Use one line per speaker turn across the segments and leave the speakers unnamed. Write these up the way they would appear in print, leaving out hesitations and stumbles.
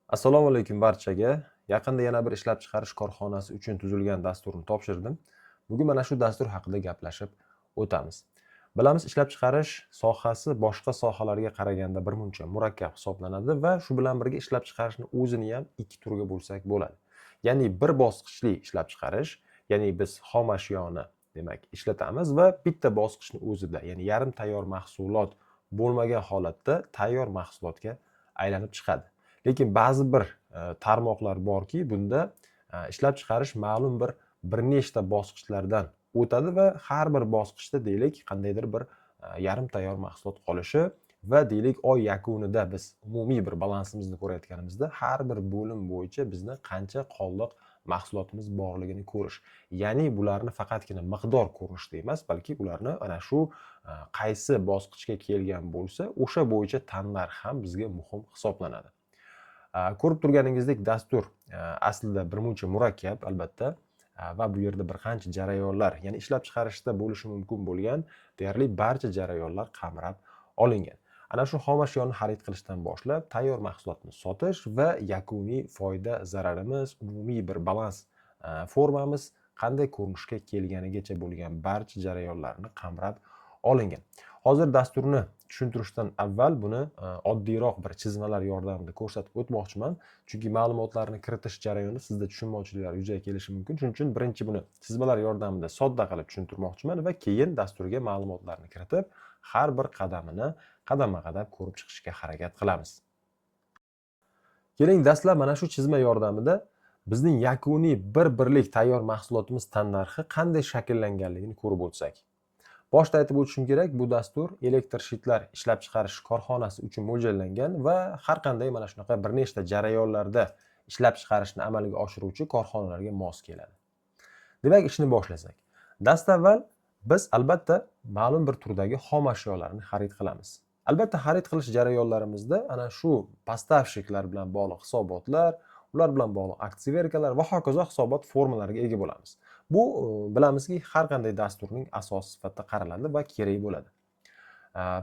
Assalomu alaykum barchaga. Yaqinda yana bir ishlab chiqarish korxonasi uchun tuzilgan dasturni topshirdim. Bugun mana shu dastur haqida gaplashib o'tamiz. Bilamiz, ishlab chiqarish sohasi boshqa sohalarga qaraganda birmuncha murakkab hisoblanadi va shu bilan birga ishlab chiqarishni o'zini ham ikki turga bo'lsak bo'ladi. Ya'ni bir bosqichli ishlab chiqarish, ya'ni biz xom ashyoni demak ishlatamiz va bitta bosqichni o'zida, ya'ni yarim tayyor mahsulot bo'lmagan holatda tayyor mahsulotga aylanib chiqadi. Lekin ba'zi bir tarmoqlar borki, bunda ishlab chiqarish ma'lum bir nechta bosqichlardan o'tadi va har bir bosqichda deylik qandaydir bir yarim tayyor mahsulot qolishi va deylik oy yakunida biz umumiy bir balansimizni ko'rayotganimizda har bir bo'lim bo'yicha bizni qancha qoldiq mahsulotimiz borligini ko'rish. Ya'ni bularni faqatgina miqdor ko'rinishda emas, balki ularni ana shu qaysi bosqichga kelgan bo'lsa, o'sha bo'yicha tannarx ham bizga muhim hisoblanadi. Ko'rib turganingizdek, dastur aslida birmuncha murakkab albatta va bu yerda bir qancha jarayonlar, ya'ni ishlab chiqarishda bo'lishi mumkin bo'lgan deyarli barcha jarayonlar qamrab olingan. Ana shu xom ashyoni xarid qilishdan boshlab tayyor mahsulotni sotish va yakuniy foyda zararimiz, umumiy bir balans formamiz qanday ko'rinishga kelganigacha bo'lgan barcha jarayonlarni qamrab olingan. Hozir dasturni tushuntirishdan avval buni oddiyroq bir chizmalar yordamida ko'rsatib o'tmoqchiman. Chunki ma'lumotlarni kiritish jarayoni sizda tushunmovchiliklar yuzaga kelishi mumkin. Shuning uchun birinchi buni chizmalar yordamida sodda qilib tushuntirmoqchiman va keyin dasturga ma'lumotlarni kiritib, har bir qadamini qadama-qadam ko'rib chiqishga harakat qilamiz. Keling, dastlab mana shu chizma yordamida bizning yakuniy bir birlik tayyor mahsulotimiz tannarxi qanday shakllanganligini ko'rib o'tsak. Boshda aytib o'tishim kerak, bu dastur elektr shitlar ishlab chiqarish korxonasi uchun mo'ljallangan va har qanday mana shunaqa bir nechta jarayonlarda ishlab chiqarishni amalga oshiruvchi korxonalarga mos keladi. Demak, ishni boshlasak. Dastavval biz albatta ma'lum bir turdagi xom ashyolarni xarid qilamiz. Albatta xarid qilish jarayonlarimizda ana shu postavshiklar bilan bog'liq hisobotlar, ular bilan bog'liq aksiverkalar va hokazo hisobot formalariga ega bo'lamiz. Bu bilamizki, har qanday dasturning asosi sifatida qaraladi va kerak bo'ladi.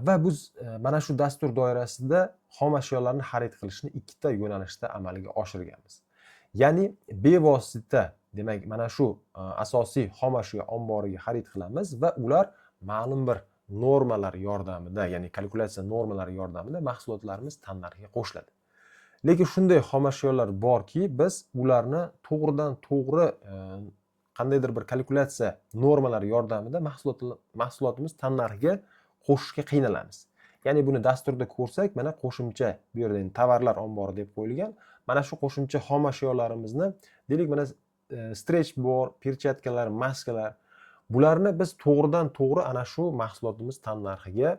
Va biz mana shu dastur doirasida xom ashyolarni xarid qilishni ikkita yo'nalishda amalga oshirganmiz. Ya'ni bevosita, demak, mana shu asosiy xom ashyo omboriga xarid qilamiz va ular ma'lum bir normalar yordamida, ya'ni kalkulyatsiya normalari yordamida mahsulotlarimiz tannarxiga qo'shiladi. Lekin shunday xom ashyolar borki, biz ularni to'g'ridan to'g'ri qandaydir bir kalkulyatsiya normalari yordamida mahsulotimiz tannarxiga qo'shishga qiynalamiz. Ya'ni buni dasturda ko'rsak, mana qo'shimcha bu yerda tovarlar ombori deb qo'yilgan. Mana shu qo'shimcha xom ashyolarimizni, deylik, mana stretch bor, perchatkalar, maskalar, bularni biz to'g'ridan to'g'ri ana shu mahsulotimiz tannarxiga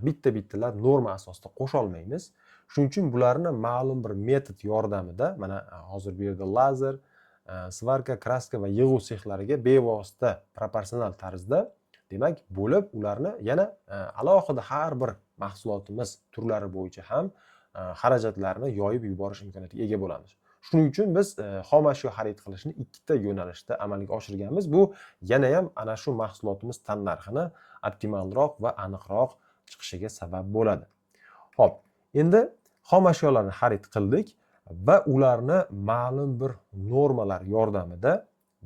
bitta-bittalar norma asosida qo'sha olmaymiz. Shuning uchun bularni ma'lum bir metod yordamida, mana hozir bu yerda lazer, svarka, kraska va yig'uv sexlariga bevosita proporsional tarzda, demak, bo'lib ularni yana alohida har bir mahsulotimiz turlari bo'yicha ham xarajatlarni yoyib yuborish imkoniyatiga ega bo'lamiz. Shuning uchun biz xom ashyo xarid qilishni ikkita yo'nalishda amalga oshirganmiz. Bu yana ham ana shu mahsulotimiz tannarxini optimalroq va aniqroq chiqishiga sabab bo'ladi. Xo'p, endi xom ashyolarni xarid qildik va ularni ma'lum bir normalar yordamida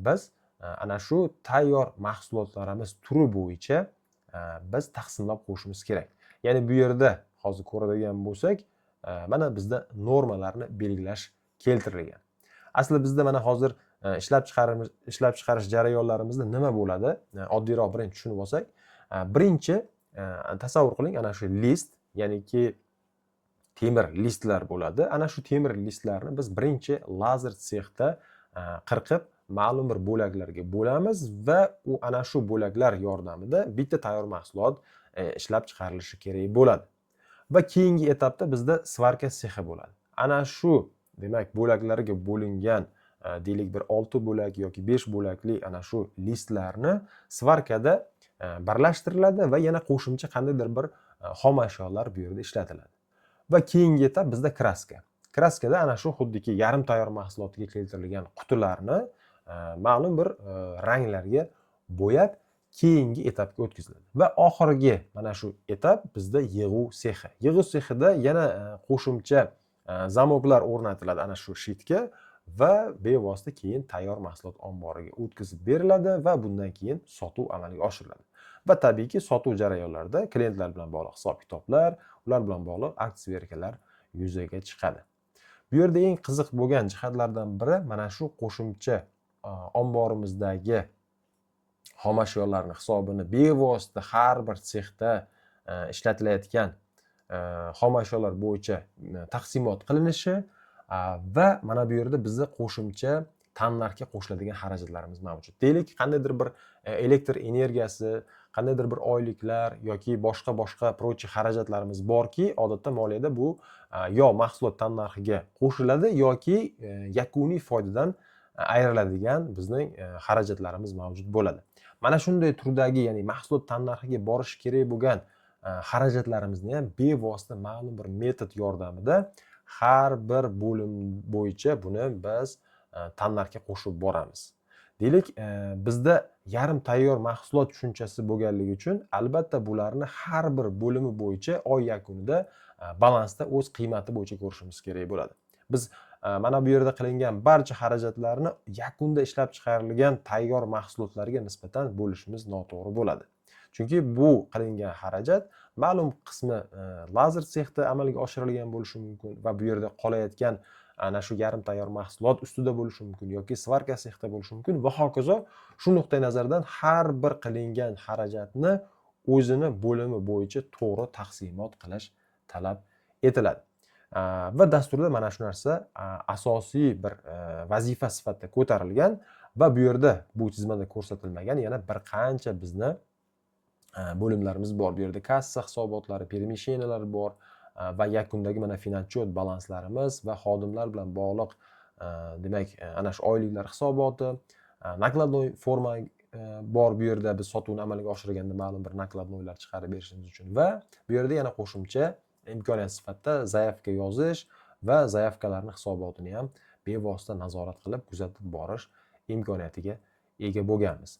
biz ana shu tayyor mahsulotlarimiz turi bo'yicha biz taqsimlab qo'yishimiz kerak. Ya'ni bu yerda hozir ko'radigan bo'lsak, mana bizda normalarni belgilash keltirilgan. Aslida bizda mana hozir ishlab chiqarish jarayonlarimizda nima bo'ladi? Oddiyroq birinchi tushunib olsak, birinchi tasavvur qiling, ana shu list, ya'niki temir listlar bo'ladi. Ana shu temir listlarni biz birinchi lazer sexda qirqib ma'lum bir bo'laklarga bo'lamiz va u ana shu bo'laklar yordamida bitta tayyor mahsulot ishlab chiqarilishi kerak bo'ladi. Va keyingi etapda bizda svarka sexi bo'ladi. Ana shu, demak, bo'laklarga bo'lingan deylik bir 6 bo'lak yoki 5 bo'lakli ana shu listlarni svarkada birlashtiriladi va yana qo'shimcha qandaydir bir xom ashyolar bu yerda ishlatiladi. Va keyingi etap bizda kraska. Kraskada ana shu xuddiki yarim tayyor mahsulotga keltirilgan qutilarni ma'lum bir ranglarga bo'yab keyingi etapga o'tkaziladi. Va oxirgi mana shu etap bizda yig'uv sexi. Yig'uv sexida yana qo'shimcha zamoklar o'rnatiladi ana shu shitga va bevosita keyin tayyor mahsulot omboriga o'tkazib beriladi va bundan keyin sotuv amalga oshiriladi. Va tabiiyki sotuv jarayonlarida klientlar bilan bog'liq hisob-kitoblar, ular bilan bog'liq aksiya-verkalar yuzaga chiqadi. Bu yerda eng qiziq bo'lgan jihatlardan biri mana shu qo'shimcha omborimizdagi xom ashyolarning hisobini bevosita har bir sexda ishlatilayotgan xom ashyolar bo'yicha taqsimot qilinishi va mana bu yerda bizda qo'shimcha tannarxga qo'shiladigan xarajatlarimiz mavjud. Deylik, qandaydir bir elektr energiyasi, qandaydir bir oyliklar yoki boshqa prochi xarajatlarimiz borki, odatda moliyada bu yo mahsulot tannarxiga qo'shiladi yoki yakuniy foydadan ayriladigan bizning xarajatlarimiz mavjud bo'ladi. Mana shunday turdagi, ya'ni mahsulot tannarxiga borish kerak bo'lgan xarajatlarimizni ham bevosita ma'lum bir metod yordamida har bir bo'lim bo'yicha buni biz tannarxga qo'shib boramiz. Deylik, bizda yarim tayyor mahsulot tushunchasi bo'lganligi uchun albatta bularni har bir bo'limi bo'yicha oy yakunida balansda o'z qiymati bo'yicha ko'rishimiz kerak bo'ladi. Biz mana bu yerda qilingan barcha xarajatlarni yakunda ishlab chiqarilgan tayyor mahsulotlarga nisbatan bo'lishimiz noto'g'ri bo'ladi. Chunki bu qilingan xarajat ma'lum qismi lazer sexda amalga oshirilgan bo'lishi mumkin va bu yerda qolayotgan ana shu yarim tayyor mahsulot ustida bo'lishi mumkin yoki svarka sexda bo'lishi mumkin va hokazo. Shu nuqtai nazardan har bir qilingan xarajatni o'zini bo'limi bo'yicha to'g'ri taqsimot qilish talab etiladi. Va dasturda mana shu narsa asosiy bir vazifa sifatida ko'tarilgan va bu yerda bu tizimda ko'rsatilmagan yana bir qancha bizni bo'limlarimiz bor. Bu yerda kassa hisobotlari, permishenalar bor va yakundagi mana finanschot balanslarimiz va xodimlar bilan bog'liq demak ana shu oyliklar hisoboti, nakladnoy forma bor. Bu yerda biz sotuvni amalga oshirganda ma'lum bir nakladnoylar chiqarib berishimiz uchun va bu yerda yana qo'shimcha imkoniyat sifatida zayavka yozish va zayavkalarning hisobotini ham bevosita nazorat qilib kuzatib borish imkoniyatiga ega bo'lganmiz.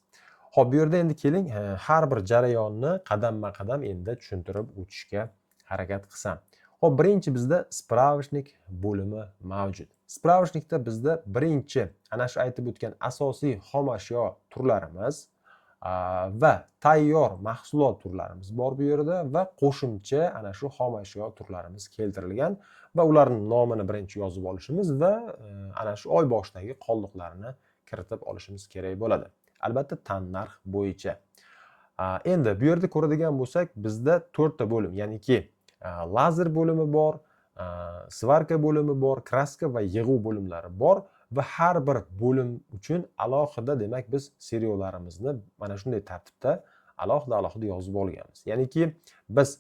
Xo'p, bu yerda endi keling, har bir jarayonni qadamma-qadam endi tushuntirib o'tishga harakat qilsam. Xo'p, birinchi bizda spravishnik bo'limi mavjud. Spravishnikda bizda birinchi ana shu aytib o'tgan asosiy xom ashyo turlarimiz va tayyor mahsulot turlarimiz bor bu yerda va qo'shimcha ana shu xom ashyo turlarimiz keltirilgan va ularning nomini birinchi yozib olishimiz va ana shu oy boshidagi qoldiqlarini kiritib olishimiz kerak bo'ladi. Albatta tannarx bo'yicha. Endi bu yerda ko'radigan bo'lsak, bizda 4 ta bo'lim, ya'niki lazer bo'limi bor, svarka bo'limi bor, kraska va yig'uv bo'limlari bor va har bir bo'lim uchun alohida demak biz seriallarimizni mana shunday tartibda alohida yozib olganmiz. Ya'niki biz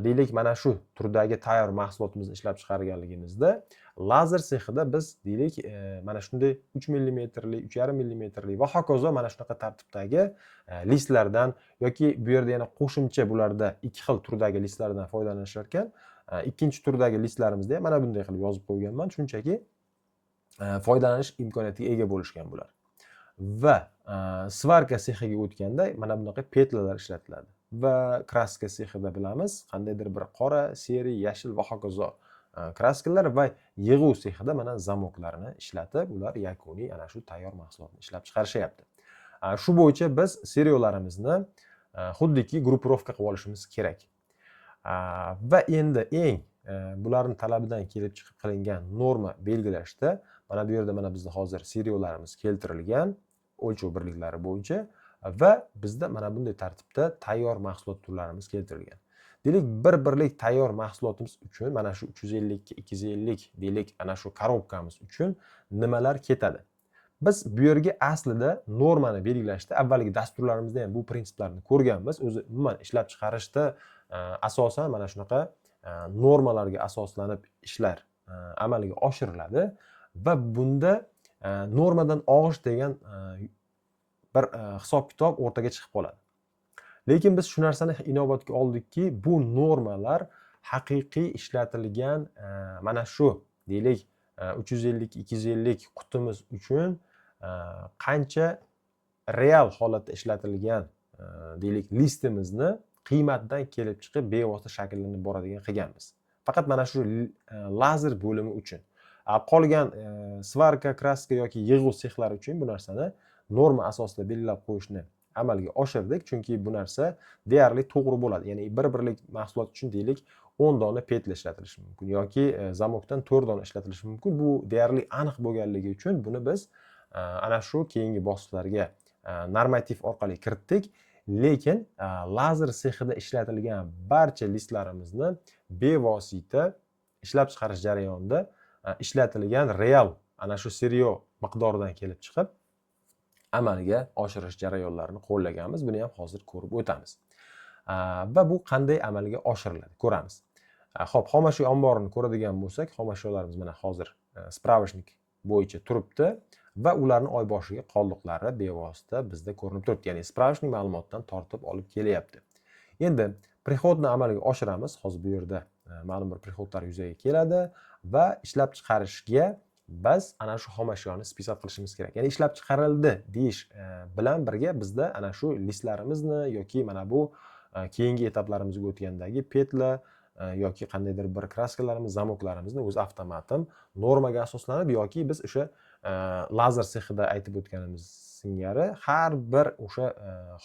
deylik mana shu turdagi tayyor mahsulotimizni ishlab chiqarganligimizda lazer sexida biz deylik mana shunday 3 mm, 3,5 mm va hokazo mana shunaqa tartibdagi listlardan yoki bu yerda yana qo'shimcha bularda ikki xil turdagi listlardan foydalanishar ekan. Ikkinchi turdagi listlarimizda ham mana bunday qilib yozib qo'yganman, shunchaki foydalanish imkoniyatiga ega bo'lishgan bular. Va svarka sexiga o'tganda mana bunaqa petlalar ishlatiladi. Va kraska sexida bilamiz, qandaydir bir qora, seri, yashil va hokazo kraskalar va yig'uv sexida mana zamoklarni ishlatib, ular yakuniy ana shu tayyor mahsulotni ishlab chiqarishyapti. Shu bo'yicha biz seriallarimizni xuddiki gruppirovka qilib olishimiz kerak. Va endi eng bularning talabidan kelib chiqib qilingan norma belgilashda mana bu yerda mana bizda hozir seriallarimiz keltirilgan o'lchov birliklari bo'yicha va bizda mana bunday tartibda tayyor mahsulot turlarimiz keltirilgan. Deylik, bir birlik tayyor mahsulotimiz uchun mana shu 350 ga 250 deylik ana shu korobkamiz uchun nimalar ketadi? Biz bu yerga aslida normani belgilashda avvalgi dasturlarimizda ham bu prinsiplarni ko'rganmiz. O'zi umuman ishlab chiqarishda asosan mana shunaqa normalarga asoslanib ishlar amalga oshiriladi va bunda normadan og'ish degan bir hisob-kitob o'rtaga chiqib qoladi. Lekin biz shu narsani inobatga oldikki, bu normalar haqiqiy ishlatilgan mana shu deylik 350-250 qutimiz uchun qancha real holatda ishlatilgan deylik listimizni qiymatdan kelib chiqib bevosita shakllanib boradigan qilganmiz. Faqat mana shu lazer bo'limi uchun. Qolgan svarka, kraska yoki yig'u sexlari uchun bu narsani norma asosida belgilab qo'yishni amalga oshirdik, chunki bu narsa deyarli to'g'ri bo'ladi. Ya'ni bir birlik mahsulot uchun deylik 10 dona petla ishlatilishi mumkin yoki zamokdan 4 dona ishlatilishi mumkin. Bu deyarli aniq bo'lganligi uchun buni biz ana shu keyingi bosqichlarga normativ orqali kiritdik. Lekin lazer sexida ishlatilgan barcha listlarimizni bevosita ishlab chiqarish jarayonida ishlatilgan real ana shu seryo miqdoridan kelib chiqib amalga oshirish jarayonlarini qo'llaganmiz. Buni ham hozir ko'rib o'tamiz. Va bu qanday amalga oshiriladi ko'ramiz. Xo'p, xomashyo omborini ko'radigan bo'lsak, xomashyolarimiz mana hozir spravishnik bo'yicha turibdi va ularni oy boshiga qoldiqlari bevosita bizda ko'rinib turibdi. Ya'ni spravishnik ma'lumotdan tortib olib kelyapti. Endi prihodni amalga oshiramiz. Hozir bu yerda ma'lum bir prihodlar yuzaga keladi va ishlab chiqarishga biz ana shu xomashyoni spisat qilishimiz kerak. Ya'ni ishlab chiqarildi deyish bilan birga bizda ana shu listlarimizni yoki mana bu keyingi etaplarimizga o'tgandagi petla yoki qandaydir bir kraskalarimiz, zamoklarimizni o'z avtomatim normaga asoslanib yoki biz o'sha lazer sexida aytib o'tganimiz singari har bir o'sha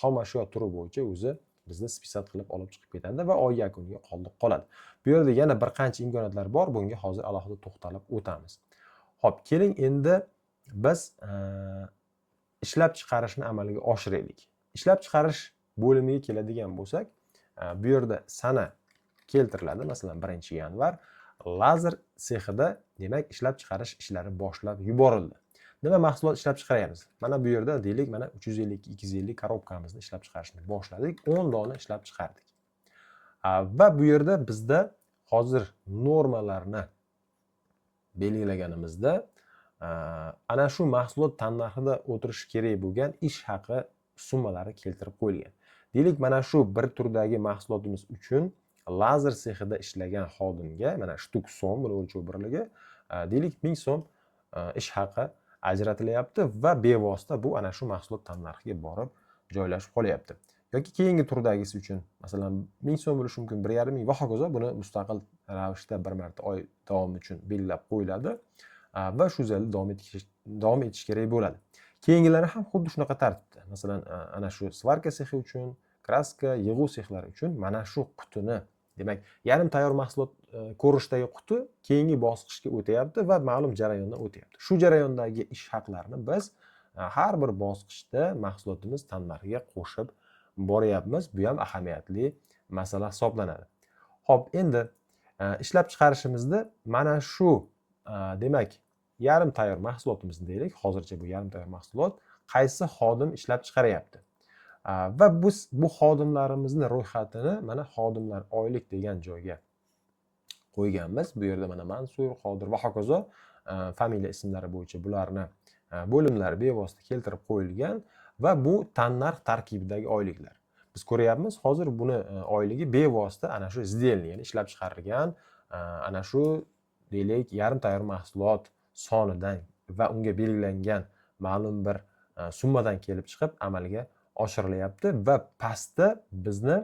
xomashyo turi bo'yicha o'zi bizni spisat qilib olib chiqib ketadi va oy yakuniga qoldiq qoladi. Bu yerda yana bir qancha imkoniyatlar bor. Bunga hozir alohida to'xtalib o'tamiz. Xo'p, keling endi biz ishlab chiqarishni amalga oshiraylik. Ishlab chiqarish bo'limiga keladigan bo'lsak, bu yerda sana keltiriladi. Masalan, 1-yanvar lazer sexida demak ishlab chiqarish ishlari boshlab yuborildi. Nima mahsulot ishlab chiqaryapmiz? Mana bu yerda deylik, mana 350-250 korobkamizni ishlab chiqarishni boshladik. 10 dona ishlab chiqardik. Va bu yerda bizda hozir normalarni belgilaganimizda ana shu mahsulot tannarxida o'tirishi kerak bo'lgan ish haqi summalari keltirib qo'yilgan. Deylik, mana shu bir turdagi mahsulotimiz uchun lazer sexida ishlagan xodimga mana shtuk so'm, buni o'lchov birligi, deylik 1000 so'm ish haqi ajratilyapti va bevosita bu ana shu mahsulot tannarxiga borib joylashib qolyapti. Yoki keyingi turdagisi uchun masalan 1000 so'm bo'lishi mumkin, 1500 va hokazo. Buni mustaqil ravishda bir marta oy davomi uchun belgilab qo'yiladi va shu zalda davom etish kerak bo'ladi. Keyingilari ham xuddi shunaqa tartibda. Masalan, ana shu svarka sexi uchun, kraska, yig'u sexlari uchun mana shu qutini, demak, yarim tayyor mahsulot ko'rishdagi quti keyingi bosqichga o'tyapti va ma'lum jarayondan o'tyapti. Shu jarayondagi ish haqlarini biz har bir bosqichda mahsulotimiz tannarxiga qo'shib boryapmiz. Bu ham ahamiyatli masala hisoblanadi. Xo'p, endi ishlab chiqarishimizda mana shu demak yarim tayyor mahsulotimizni deylik, hozircha bu yarim tayyor mahsulot qaysi xodim ishlab chiqaryapti. Va biz bu xodimlarimizni ro'yxatini mana xodimlar oylik degan joyga qo'yganmiz. Bu yerda mana Mansur, Qodir va hokazo familiya ismlari bo'yicha bularni bo'limlari bevosita keltirib qo'yilgan va bu tannarx tarkibidagi oyliklar. Biz ko'ryapmiz, hozir buni oyligi bevosita ana shu izdelniy, ya'ni ishlab chiqarilgan ana shu deylik yarim tayyor mahsulot sonidan va unga belgilangan ma'lum bir summadan kelib chiqib amalga oshirilyapti va pastda bizni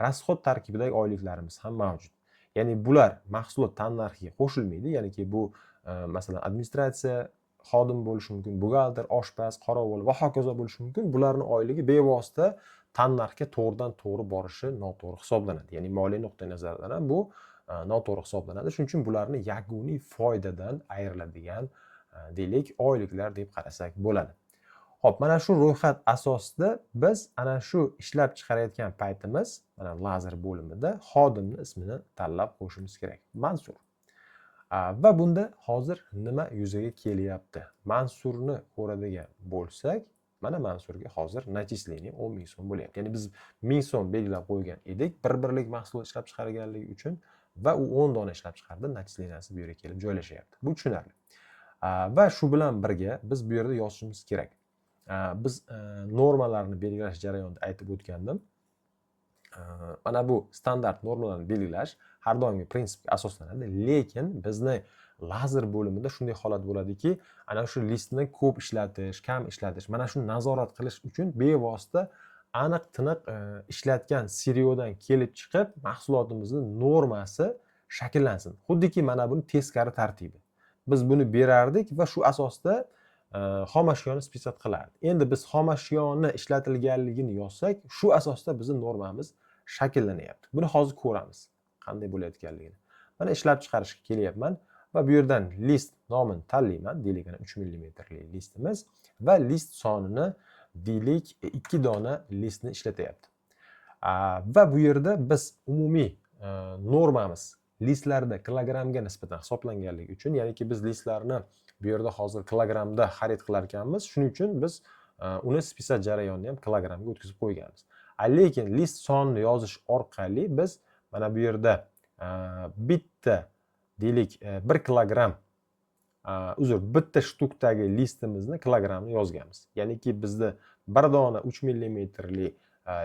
rasxod tarkibidagi oyliklarimiz ham mavjud. Ya'ni bular mahsulot tannarxiga qo'shilmaydi. Ya'niki bu masalan administratsiya xodim bo'lishi mumkin, buxgalter, oshpaz, qorovul va hokazo bo'lishi mumkin. Bularning oyligi bevosita tannarxga to'g'ridan to'g'ri borishi noto'g'ri hisoblanadi. Ya'ni moliya nuqtai nazaridan ham bu noto'g'ri hisoblanadi. Shuning uchun bularni yakuniy foydadan ayriladigan deylik oyliklar deb qarasak bo'ladi. Xo'p, mana shu ro'yxat asosida biz ana shu ishlab chiqarayotgan paytimiz mana lazer bo'limida xodimni ismini tanlab qo'yishimiz kerak. Mansur. Va bunda hozir nima yuzaga kelyapti? Mansurni ko'radigan bo'lsak, mana Mansurga hozir начисление 10 000 so'm bo'lyapti. Ya'ni biz 1000 so'm belgilab qo'ygan edik bir birlik mahsulot ishlab chiqarganligi uchun va u 10 dona ishlab chiqardi, начисленияsi bu yerga kelib joylashyapti. Bu tushunarli. Va shu bilan birga biz bu yerda yozishimiz kerak. Biz normalarni belgilash jarayonida aytib o'tgandim. Mana bu standart normalarni belgilash har doimgi prinsipga asoslanadi, lekin bizni lazer bo'limida shunday holat bo'ladiki, ana shu listni ko'p ishlatish, kam ishlatish, mana shuni nazorat qilish uchun bevosita aniq tiniq ishlatgan seriodan kelib chiqib mahsulotimizning normasi shakllansin. Xuddiki mana buni teskari tartibi. Biz buni berardik va shu asosda xomashyoni spesat qilardik. Endi biz xomashyoni ishlatilganligini yozsak, shu asosda bizning normamiz shakllanyapti. Buni hozir ko'ramiz, qanday bo'layotganligini. Mana ishlab chiqarishga kelyapman va bu yerdan list nomini tanlayman. Deylik, 3 millimetrli listimiz va list sonini deylik 2 dona listni ishlatyapti. Va bu yerda biz umumiy normamiz listlarda kilogrammga nisbatan hisoblanganligi uchun, ya'niki biz listlarni bu yerda hozir kilogrammda xarid qilar ekanmiz. Shuning uchun biz uni spesat jarayonini ham kilogrammga o'tkazib qo'yganmiz. Lekin list sonini yozish orqali biz mana bu yerda bitta deylik 1 kilogramm bitta shtukdagi listimizni kilogrammni yozganmiz. Ya'niki bizda bir dona 3 millimetrli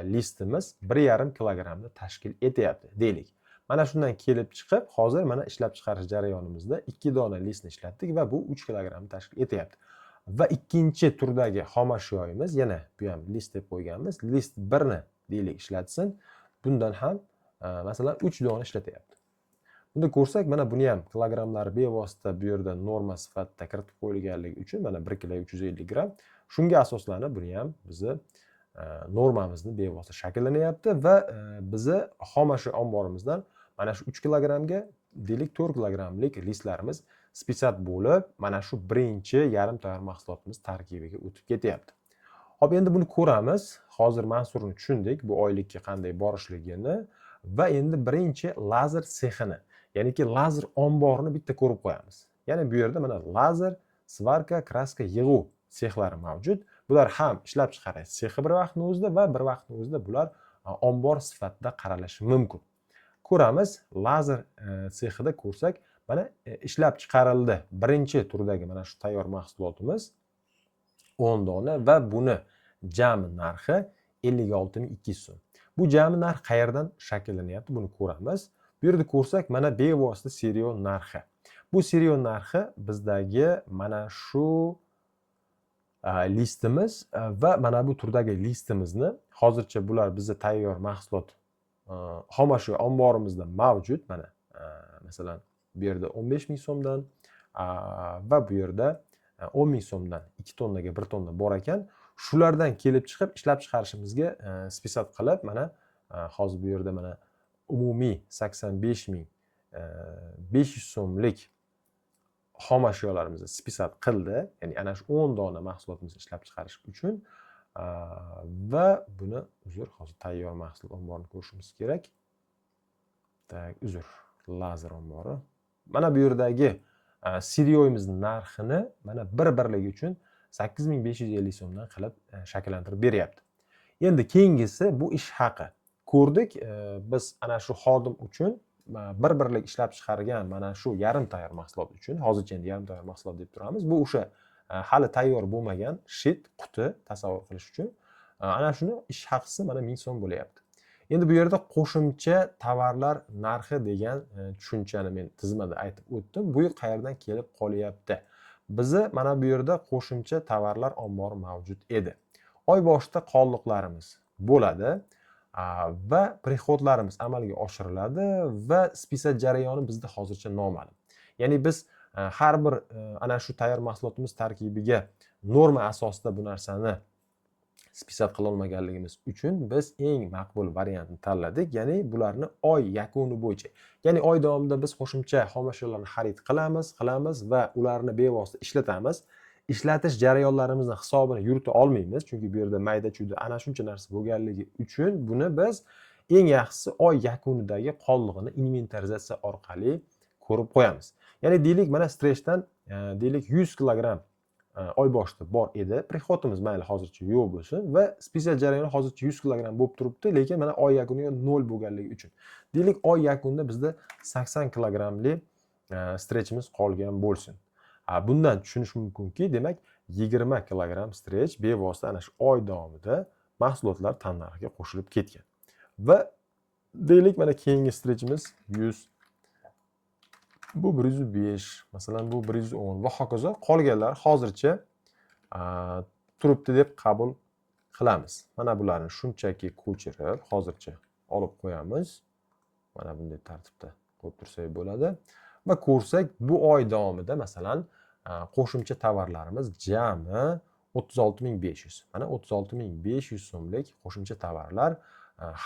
listimiz 1,5 kilogrammni tashkil etyapti deylik. Mana shundan kelib chiqib, hozir mana ishlab chiqarish jarayonimizda 2 dona listni ishlatdik va bu 3 kilogrammni tashkil etyapti. Va ikkinchi turdagi xomashyoyimiz, yana bu ham list deb qo'yganmiz. List 1 ni deylik ishlatsin. Bundan ham masalan 3 dona ishlatyapti. Bunda ko'rsak, mana buni ham kilogrammlar bevosita bu yerda norma sifatida kiritib qo'yilganligi uchun mana 1 kg 350 gramm. Shunga asoslanib buni ham bizni normamizni bevosita shakllanyapti va bizni xomashyo omborimizdan mana shu 3 kilogrammga deylik 4 kilogrammlik listlarimiz spesat bo'lib, mana shu birinchi yarim tayyor mahsulotimiz tarkibiga o'tib ketyapti. Hop, endi buni ko'ramiz. Hozir Mansurni tushundik, bu oylikka qanday borishligini va endi birinchi lazer sexini, ya'niki lazer omborini bitta ko'rib qo'yamiz. Ya'ni bu yerda mana lazer, svarka, kraska, yig'uv sexlari mavjud. Bular ham ishlab chiqarish sexi bir vaqtning o'zida va bir vaqtning o'zida bular ombor sifatida qaralishi mumkin. Ko'ramiz, lazer sexida ko'rsak, mana ishlab chiqarildi. Birinchi turdagi mana shu tayyor mahsulotimiz 10 dona va buni jami narxi 56.200 so'm. Bu jami narx qayerdan shakllanyapti, buni ko'ramiz. Bu yerda ko'rsak, mana bevosita serial narxi. Bu serial narxi bizdagi mana shu listimiz va mana bu turdagi listimizni hozircha bular bizda tayyor mahsulot xomashyo omborimizda mavjud. Mana masalan bu yerda 15.000 so'mdan va bu yerda 10.000 so'mdan 2 tonnaga 1 tonna bor ekan. Shulardan kelib chiqib ishlab chiqarishimizga spesat qilib, mana hozir bu yerda mana umumiy 85.500 so'mlik xomashyolarimizni spesat qildi. Ya'ni ana shu 10 dona mahsulotimizni ishlab chiqarish uchun va buni hozir tayyor mahsulot omborini ko'rishimiz kerak. Lazer ombori. Mana bu yerdagi seriyoyimizning narxini mana bir birligi uchun 8550 so'mdan qilib shakllantirib beryapti. Endi keyingisi bu ish haqi. Ko'rdik, biz ana shu xodim uchun bir birlik ishlab chiqargan mana shu yarim tayyor mahsulot uchun, hozircha endi yarim tayyor mahsulot deb turamiz. Bu o'sha hali tayyor bo'lmagan shit quti tasavvur qilish uchun ana shuni ish haqisi mana 1000 so'm bo'layapti. Endi bu yerda qo'shimcha tovarlar narxi degan tushunchani men tizimida aytib o'tdim. Bu qayerdan kelib qolyapti? Bizi mana bu yerda qo'shimcha tovarlar ombori mavjud edi. Oy boshida qoldiqlarimiz bo'ladi va prihodlarimiz amalga oshiriladi va spesat jarayoni bizda hozircha noma'lum. Ya'ni biz har bir ana shu tayyor mahsulotimiz tarkibiga norma asosida bu narsani spesat qila olmaganligimiz uchun biz eng maqbul variantni tanladik. Ya'ni bularni oy yakuni bo'yicha. Ya'ni oy davomida biz qo'shimcha xomashyolarni xarid qilamiz va ularni bevosita ishlatamiz. Ishlatish jarayonlarimizni hisobini yurita olmaymiz, chunki bu yerda mayda-chuyda ana shuncha narsa bo'lganligi uchun buni biz eng yaxshisi oy yakunidagi qoldig'ini inventarizatsiya orqali ko'rib qo'yamiz. Ya'ni deylik, mana strechdan deylik 100 kilogramm oy boshida bor edi. Prihodimiz mayli hozircha yo'q bo'lsin va spesat jarayoni hozircha 100 kilogramm bo'lib turibdi, lekin mana oy yakuniga 0 bo'lganligi uchun. Deylik, oy yakunida bizda 80 kilogrammli strechimiz qolgan bo'lsin. Bundan tushunish mumkinki, demak 20 kilogramm strech bevosita ana shu oy davomida mahsulotlar tannarxiga qo'shilib ketgan. Va deylik, mana keyingi strechimiz 100, bu 105, masalan bu 110 va hokazo. Qolganlar hozircha turibdi deb qabul qilamiz. Mana bularni shunchaki ko'chirib hozircha olib qo'yamiz. Mana bunday tartibda ko'rib tursak bo'ladi. Va ko'rsak, bu oy davomida masalan qo'shimcha tovarlarimiz jami 36.500. Mana 36.500 so'mlik qo'shimcha tovarlar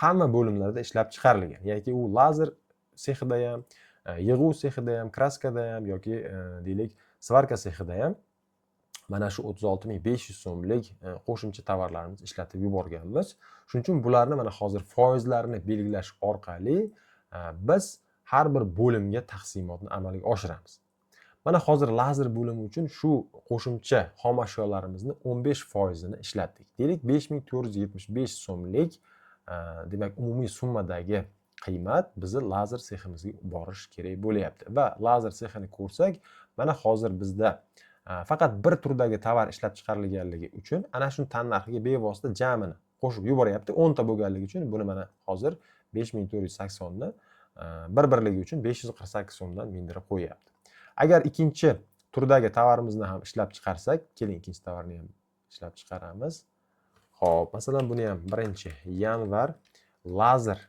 hamma bo'limlarda ishlab chiqarilgan. Yoki u lazer sexida ham, yig'uv sexida ham, kraskada ham yoki deylik svarka sexida ham mana shu 36.500 so'mlik qo'shimcha tovarlarimizni ishlatib yuborganmiz. Shuning uchun bularni mana hozir foizlarini belgilash orqali biz har bir bo'limga taqsimotni amalga oshiramiz. Mana hozir lazer bo'limi uchun shu qo'shimcha xom ashyolarimizni 15% ni ishlatdik. Deylik 5475 so'mlik demak umumiy summadagi qiymat bizni lazer seximizga borish kerak bo'lyapti. Va lazer sexini ko'rsak, mana hozir bizda faqat bir turdagi tovar ishlab chiqarilganligi uchun ana shu tannarxiga bevosita jamini qo'shib yuboryapti. 10 ta bo'lganligi uchun buni mana hozir 5480 ni bir-birligi uchun 548 so'mdan mindirib qo'yapti. Agar ikkinchi turdagi tovarimizni ham ishlab chiqarsak, keling ikkinchi tovarni ham ishlab chiqaramiz. Xo'p, masalan buni ham 1-yanvar lazer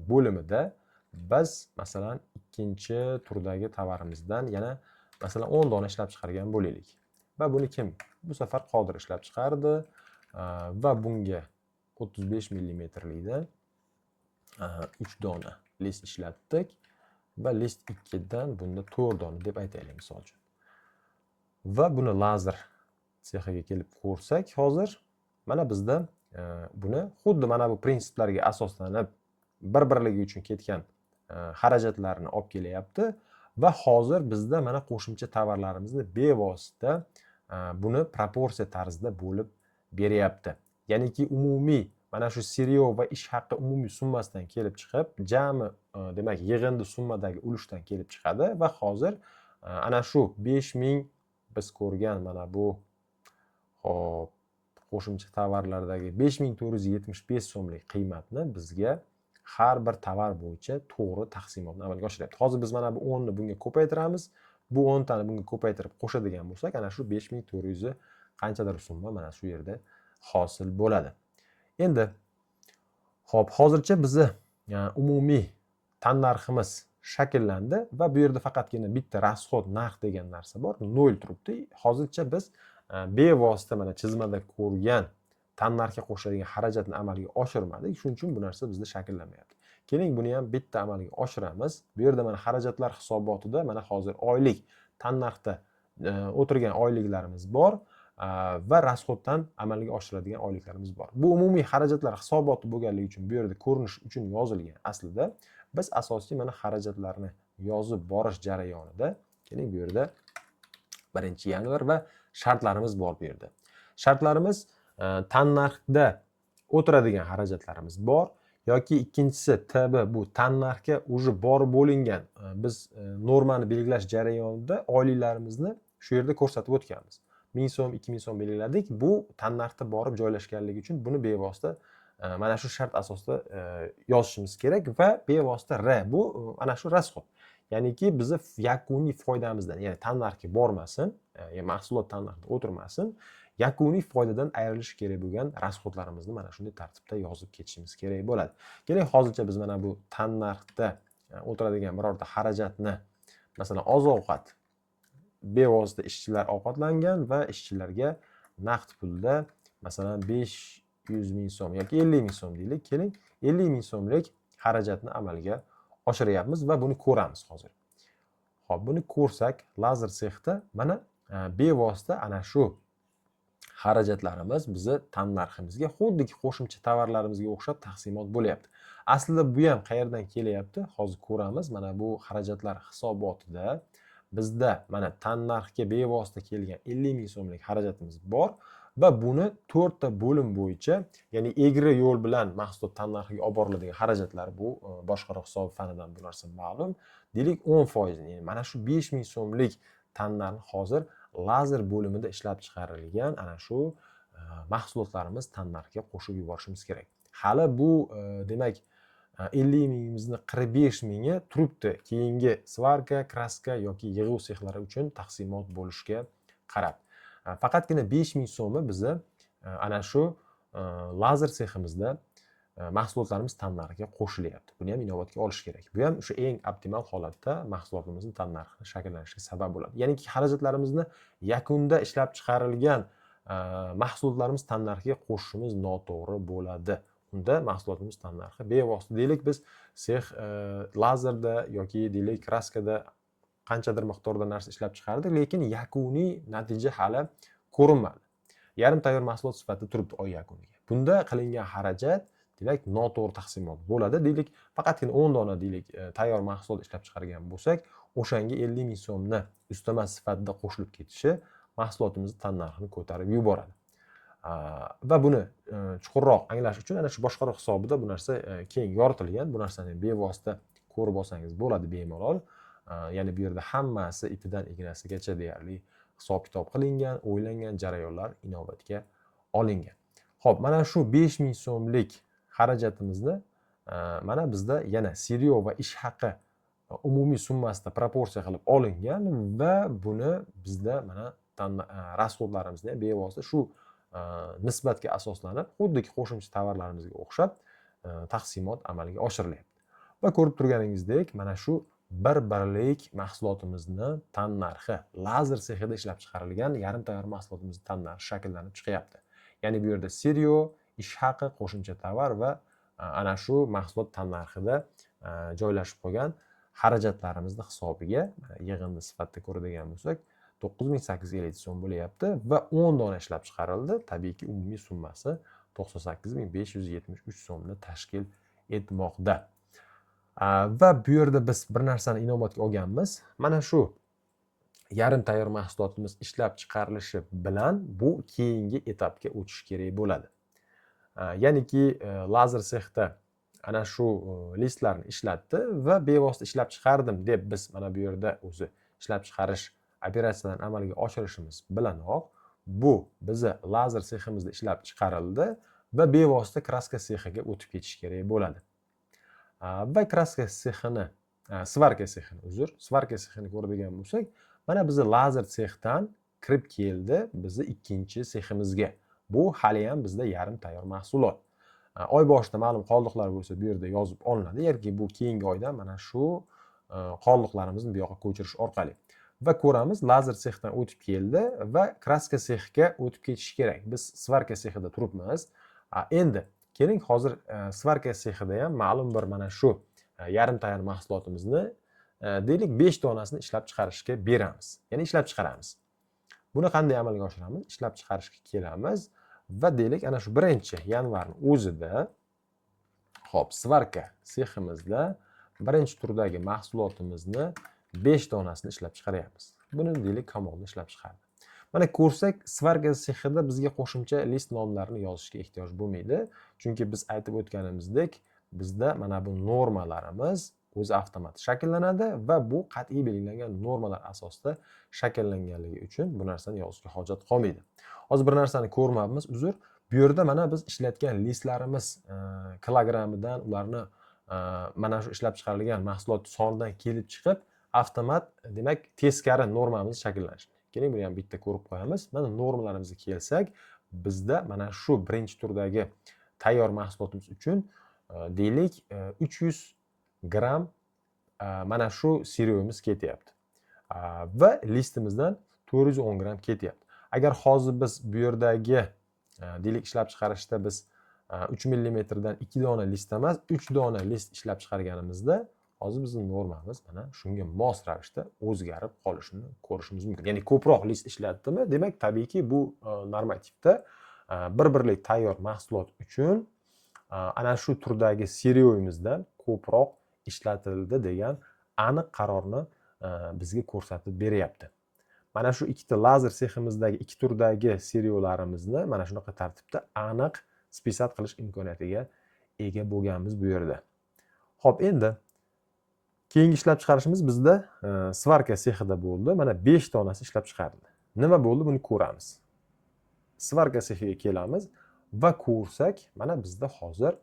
bo'limida biz masalan ikkinchi turdagi tovarimizdan yana masalan 10 dona ishlab chiqargan bo'laylik. Va buni kim? Bu safar Qodir ishlab chiqardi va bunga 35 millimetrlikdan 3 dona list ishlatdik va list 2 dan bunda 4 dona deb aytaylik misol uchun. Va buni lazer sexiga kelib ko'rsak, hozir mana bizda buni xuddi mana bu prinsiplarga asoslanib bir-birligi uchun ketgan xarajatlarni olib kelyapti va hozir bizda mana qo'shimcha tovarlarimizni bevosita buni proporsiya tarzida bo'lib beryapti. Ya'niki umumiy mana shu seriyo va ish haqi umumiy summasidan kelib chiqib, jami demak yig'indi summadagi ulushdan kelib chiqadi va hozir ana shu 5000 biz ko'rgan mana bu hop qo'shimcha tovarlardagi 5475 so'mlik qiymatni bizga har bir tovar bo'yicha to'g'ri taqsimotni amalga oshiryapti. Hozir biz mana bu 10 ni bunga ko'paytiramiz. Bu 10 tani bunga ko'paytirib qo'shadigan bo'lsak, ana shu 5400 qanchadir summa mana shu yerda hosil bo'ladi. Endi hop, hozircha bizni umumiy tannarximiz shakllandi va bu yerda faqatgina bitta rasxod narx degan narsa bor, 0 turibdi. Hozircha biz bevosita mana chizmada ko'rgan tannarxga qo'shiladigan xarajatni amalga oshirmadik. Shuning uchun bu narsa bizda shakllanmayapti. Keling, buni ham bitta amalga oshiramiz. Bu yerda mana xarajatlar hisobotida mana hozir oylik tannarxda o'tirgan oyliklarimiz bor va rasxoddan amalga oshiriladigan oyliklarimiz bor. Bu umumiy xarajatlar hisoboti bo'lganligi uchun bu yerda ko'rinish uchun yozilgan. Aslida biz asosiy mana xarajatlarni yozib borish jarayonida, keling bu yerda 1-yanvar va shartlarimiz bor bu yerda. Shartlarimiz tannarxda o'tiradigan xarajatlarimiz bor yoki ikkinchisi TB bu tannarxga уже borib bo'lingan biz normani belgilash jarayonida oyliklarimizni shu yerda ko'rsatib o'tganmiz. 1000 so'm, 2000 so'm belgiladik. Bu tannarxda borib joylashganligi uchun buni bevosita mana shu shart asosida yozishimiz kerak va bevosita R bu ana shu rasxod. Ya'niki bizni yakuniy foydamizdan, ya'ni tannarxga bormasin, mahsulot tannarxida o'tirmasin, yakuniy foydadan ayrilish kerak bo'lgan rasxodlarimizni mana shunday tartibda yozib ketishimiz kerak bo'ladi. Keling, hozircha biz mana bu tannarxda o'tiradigan birorta xarajatni, masalan, oziq-ovqat bevosita ishchilar ovqatlangan va ishchilarga naqd pulda masalan 500.000 so'm yoki 50.000 so'm deylik. Keling, 50.000 so'mlik xarajatni amalga oshiryapmiz va buni ko'ramiz hozir. Xo'p, buni ko'rsak, lazer sexda mana bevosita ana shu xarajatlarimiz bizni tannarximizga xuddiki qo'shimcha tovarlarimizga o'xshab taqsimot bo'lyapti. Aslida bu ham qayerdan kelyapti? Hozir ko'ramiz. Mana bu xarajatlar hisobotida bizda mana tannarxga bevosita kelgan 50.000 so'mlik xarajatimiz bor va buni 4 ta bo'lim bo'yicha, ya'ni egri yo'l bilan mahsulot tannarxiga olib boriladigan xarajatlar bu boshqaroq hisob fanidan bu narsa ma'lum. Deylik 10%, ya'ni mana shu 5000 so'mlik tannarxni hozir lazer bo'limida ishlab chiqarilgan ana shu mahsulotlarimiz tannarxiga qo'shib yuborishimiz kerak. Hali bu demak 50 mingimizni 45 mingi turibdi. Keyingi svarka, kraska yoki yig'uv sexlari uchun taqsimot bo'lishiga qarab. Faqatgina 5000 so'mi bizni ana shu lazer seximizda mahsulotlarimiz tannarxiga qo'shilyapti. Buni ham inobatga olish kerak. Bu ham o'sha eng optimal holatda mahsulotimizni tannarxi shakllanishiga sabab bo'ladi. Ya'niki xarajatlarimizni yakunda ishlab chiqarilgan mahsulotlarimiz tannarxiga qo'shishimiz noto'g'ri bo'ladi. Unda mahsulotimiz tannarxi bevosita, deylik biz sex lazerda yoki deylik kraskada qanchadir miqdorda narsa ishlab chiqardik, lekin yakuniy natija hali ko'rinmadi. Yarim tayyor mahsulot sifatida turibdi oy yakuniga. Bunda qilingan xarajat demak noto'g'ri taqsimot bo'ladi. Deylik faqatgina 10 dona deylik tayyor mahsulot ishlab chiqargan bo'lsak, o'shanga 50 ming so'mni ustama sifatida qo'shilib ketishi mahsulotimizni tannarxini ko'tarib yuboradi. Va buni chuqurroq anglash uchun ana shu boshqaruv hisobida bu narsa keng yoritilgan. Bu narsani bevosita ko'rib olsangiz bo'ladi bemalol. Ya'ni bu yerda hammasi ipidan ignasigacha deyarli hisob-kitob qilingan, o'ylangan jarayonlar inobatga olingan. Xo'p, mana shu 5000 so'mlik xarajatimizni mana bizda yana siryo va ish haqi umumiy summasida proporsiya qilib olingan va buni bizda mana rasxodlarimizni bevosita shu nisbatga asoslanib, xuddiki qo'shimcha tovarlarimizga o'xshab taqsimot amalga oshirilyapti. Va ko'rib turganingizdek, mana shu bir birlik mahsulotimizni tannarxi lazer sexida ishlab chiqarilgan yarim tayyor mahsulotimizni tannarxi shakllanib chiqyapti. Ya'ni bu yerda siryo, ish haqi, qo'shimcha tovar va ana shu mahsulot tannarxida joylashib qolgan xarajatlarimizni hisobiga yig'indi sifatida ko'radigan bo'lsak 9850 so'm bo'lyapti va 10 dona ishlab chiqarildi. Tabiiyki umumiy summasi 98573 so'mni tashkil etmoqda. Va bu yerda biz bir narsani inobatga olganmiz. Mana shu yarim tayyor mahsulotimiz ishlab chiqarilishi bilan bu keyingi etapga o'tish kerak bo'ladi. Ya'niki lazer sexda ana shu listlarni ishlatdi va bevosita ishlab chiqardim deb biz mana bu yerda o'zi ishlab chiqarish operatsiyalarini amalga oshirishimiz bilanoq bu bizni lazer seximizda ishlab chiqarildi va bevosita kraska sexiga o'tib ketish kerak bo'ladi. Va kraska sexini, svarka sexini ko'radigan bo'lsak, mana bizni lazer sexdan kirib keldi bizni ikkinchi seximizga. Bu hali ham bizda yarim tayyor mahsulot. Oy boshida ma'lum qoldiqlar bo'lsa, bu yerda yozib olinadi. Yoki bu keyingi oyda mana shu qoldiqlarimizni bu yoqqa ko'chirish orqali. Va ko'ramiz, lazer sexdan o'tib keldi va kraska sexga o'tib ketish kerak. Biz svarka sexida turibmiz. Endi keling, hozir svarka sexida ham ma'lum bir mana shu yarim tayyor mahsulotimizni deylik 5 donasini ishlab chiqarishga beramiz. Ya'ni ishlab chiqaramiz. Buni qanday amalga oshiramiz? Ishlab chiqarishga kelamiz va deylik ana shu 1-yanvarning o'zida xo'p, svarka seximizda birinchi turdagi mahsulotimizni 5 donasini ishlab chiqaryapmiz. Buni deylik kamolda ishlab chiqardi. Mana ko'rsak, svarka sexida bizga qo'shimcha list nomlarini yozishga ehtiyoj bo'lmaydi. Chunki biz aytib o'tganimizdek, bizda mana bu normalarimiz o'zi avtomatik shakllanadi va bu qat'iy belgilangan normalar asosida shakllanganligi uchun bu narsani yozishga hojat qolmaydi. Hozir bir narsani ko'rmabmiz, uzr. Bu yerda mana biz ishlatgan listlarimiz kilogrammidan ularni mana shu ishlab chiqarilgan mahsulot sonidan kelib chiqib, avtomat demak teskari normamiz shakllanadi. Keling, buni ham bitta ko'rib qo'yamiz. Mana normalarimizga kelsak, bizda mana shu birinchi turdagi tayyor mahsulotimiz uchun deylik 300 gram mana shu siryomiz ketyapti. Va listimizdan 410 gram ketyapti. Agar hozir biz bu yerdagi deylik ishlab chiqarishda biz 3 mm dan 2 dona list emas, 3 dona list ishlab chiqarganimizda hozir bizning normamiz mana shunga mos ravishda o'zgarib qolishini ko'rishimiz mumkin. Ya'ni ko'proq list ishlatdimi, demak tabiiyki bu normativda bir birlik tayyor mahsulot uchun ana shu turdagi siryoyimizdan ko'proq ishlatildi degan aniq qarorni bizga ko'rsatib beryapti. Mana shu ikkita lazer seximizdagi ikki turdagi siryolarimizni mana shunaqa tartibda aniq spisat qilish imkoniyatiga ega bo'lganmiz bu yerda. Xo'p, endi keyingi ishlab chiqarishimiz bizda svarka sexida bo'ldi. Mana 5 donasi ishlab chiqarildi. Nima bo'ldi, buni ko'ramiz. Svarka sexiga kelamiz va ko'rsak, mana bizda hozir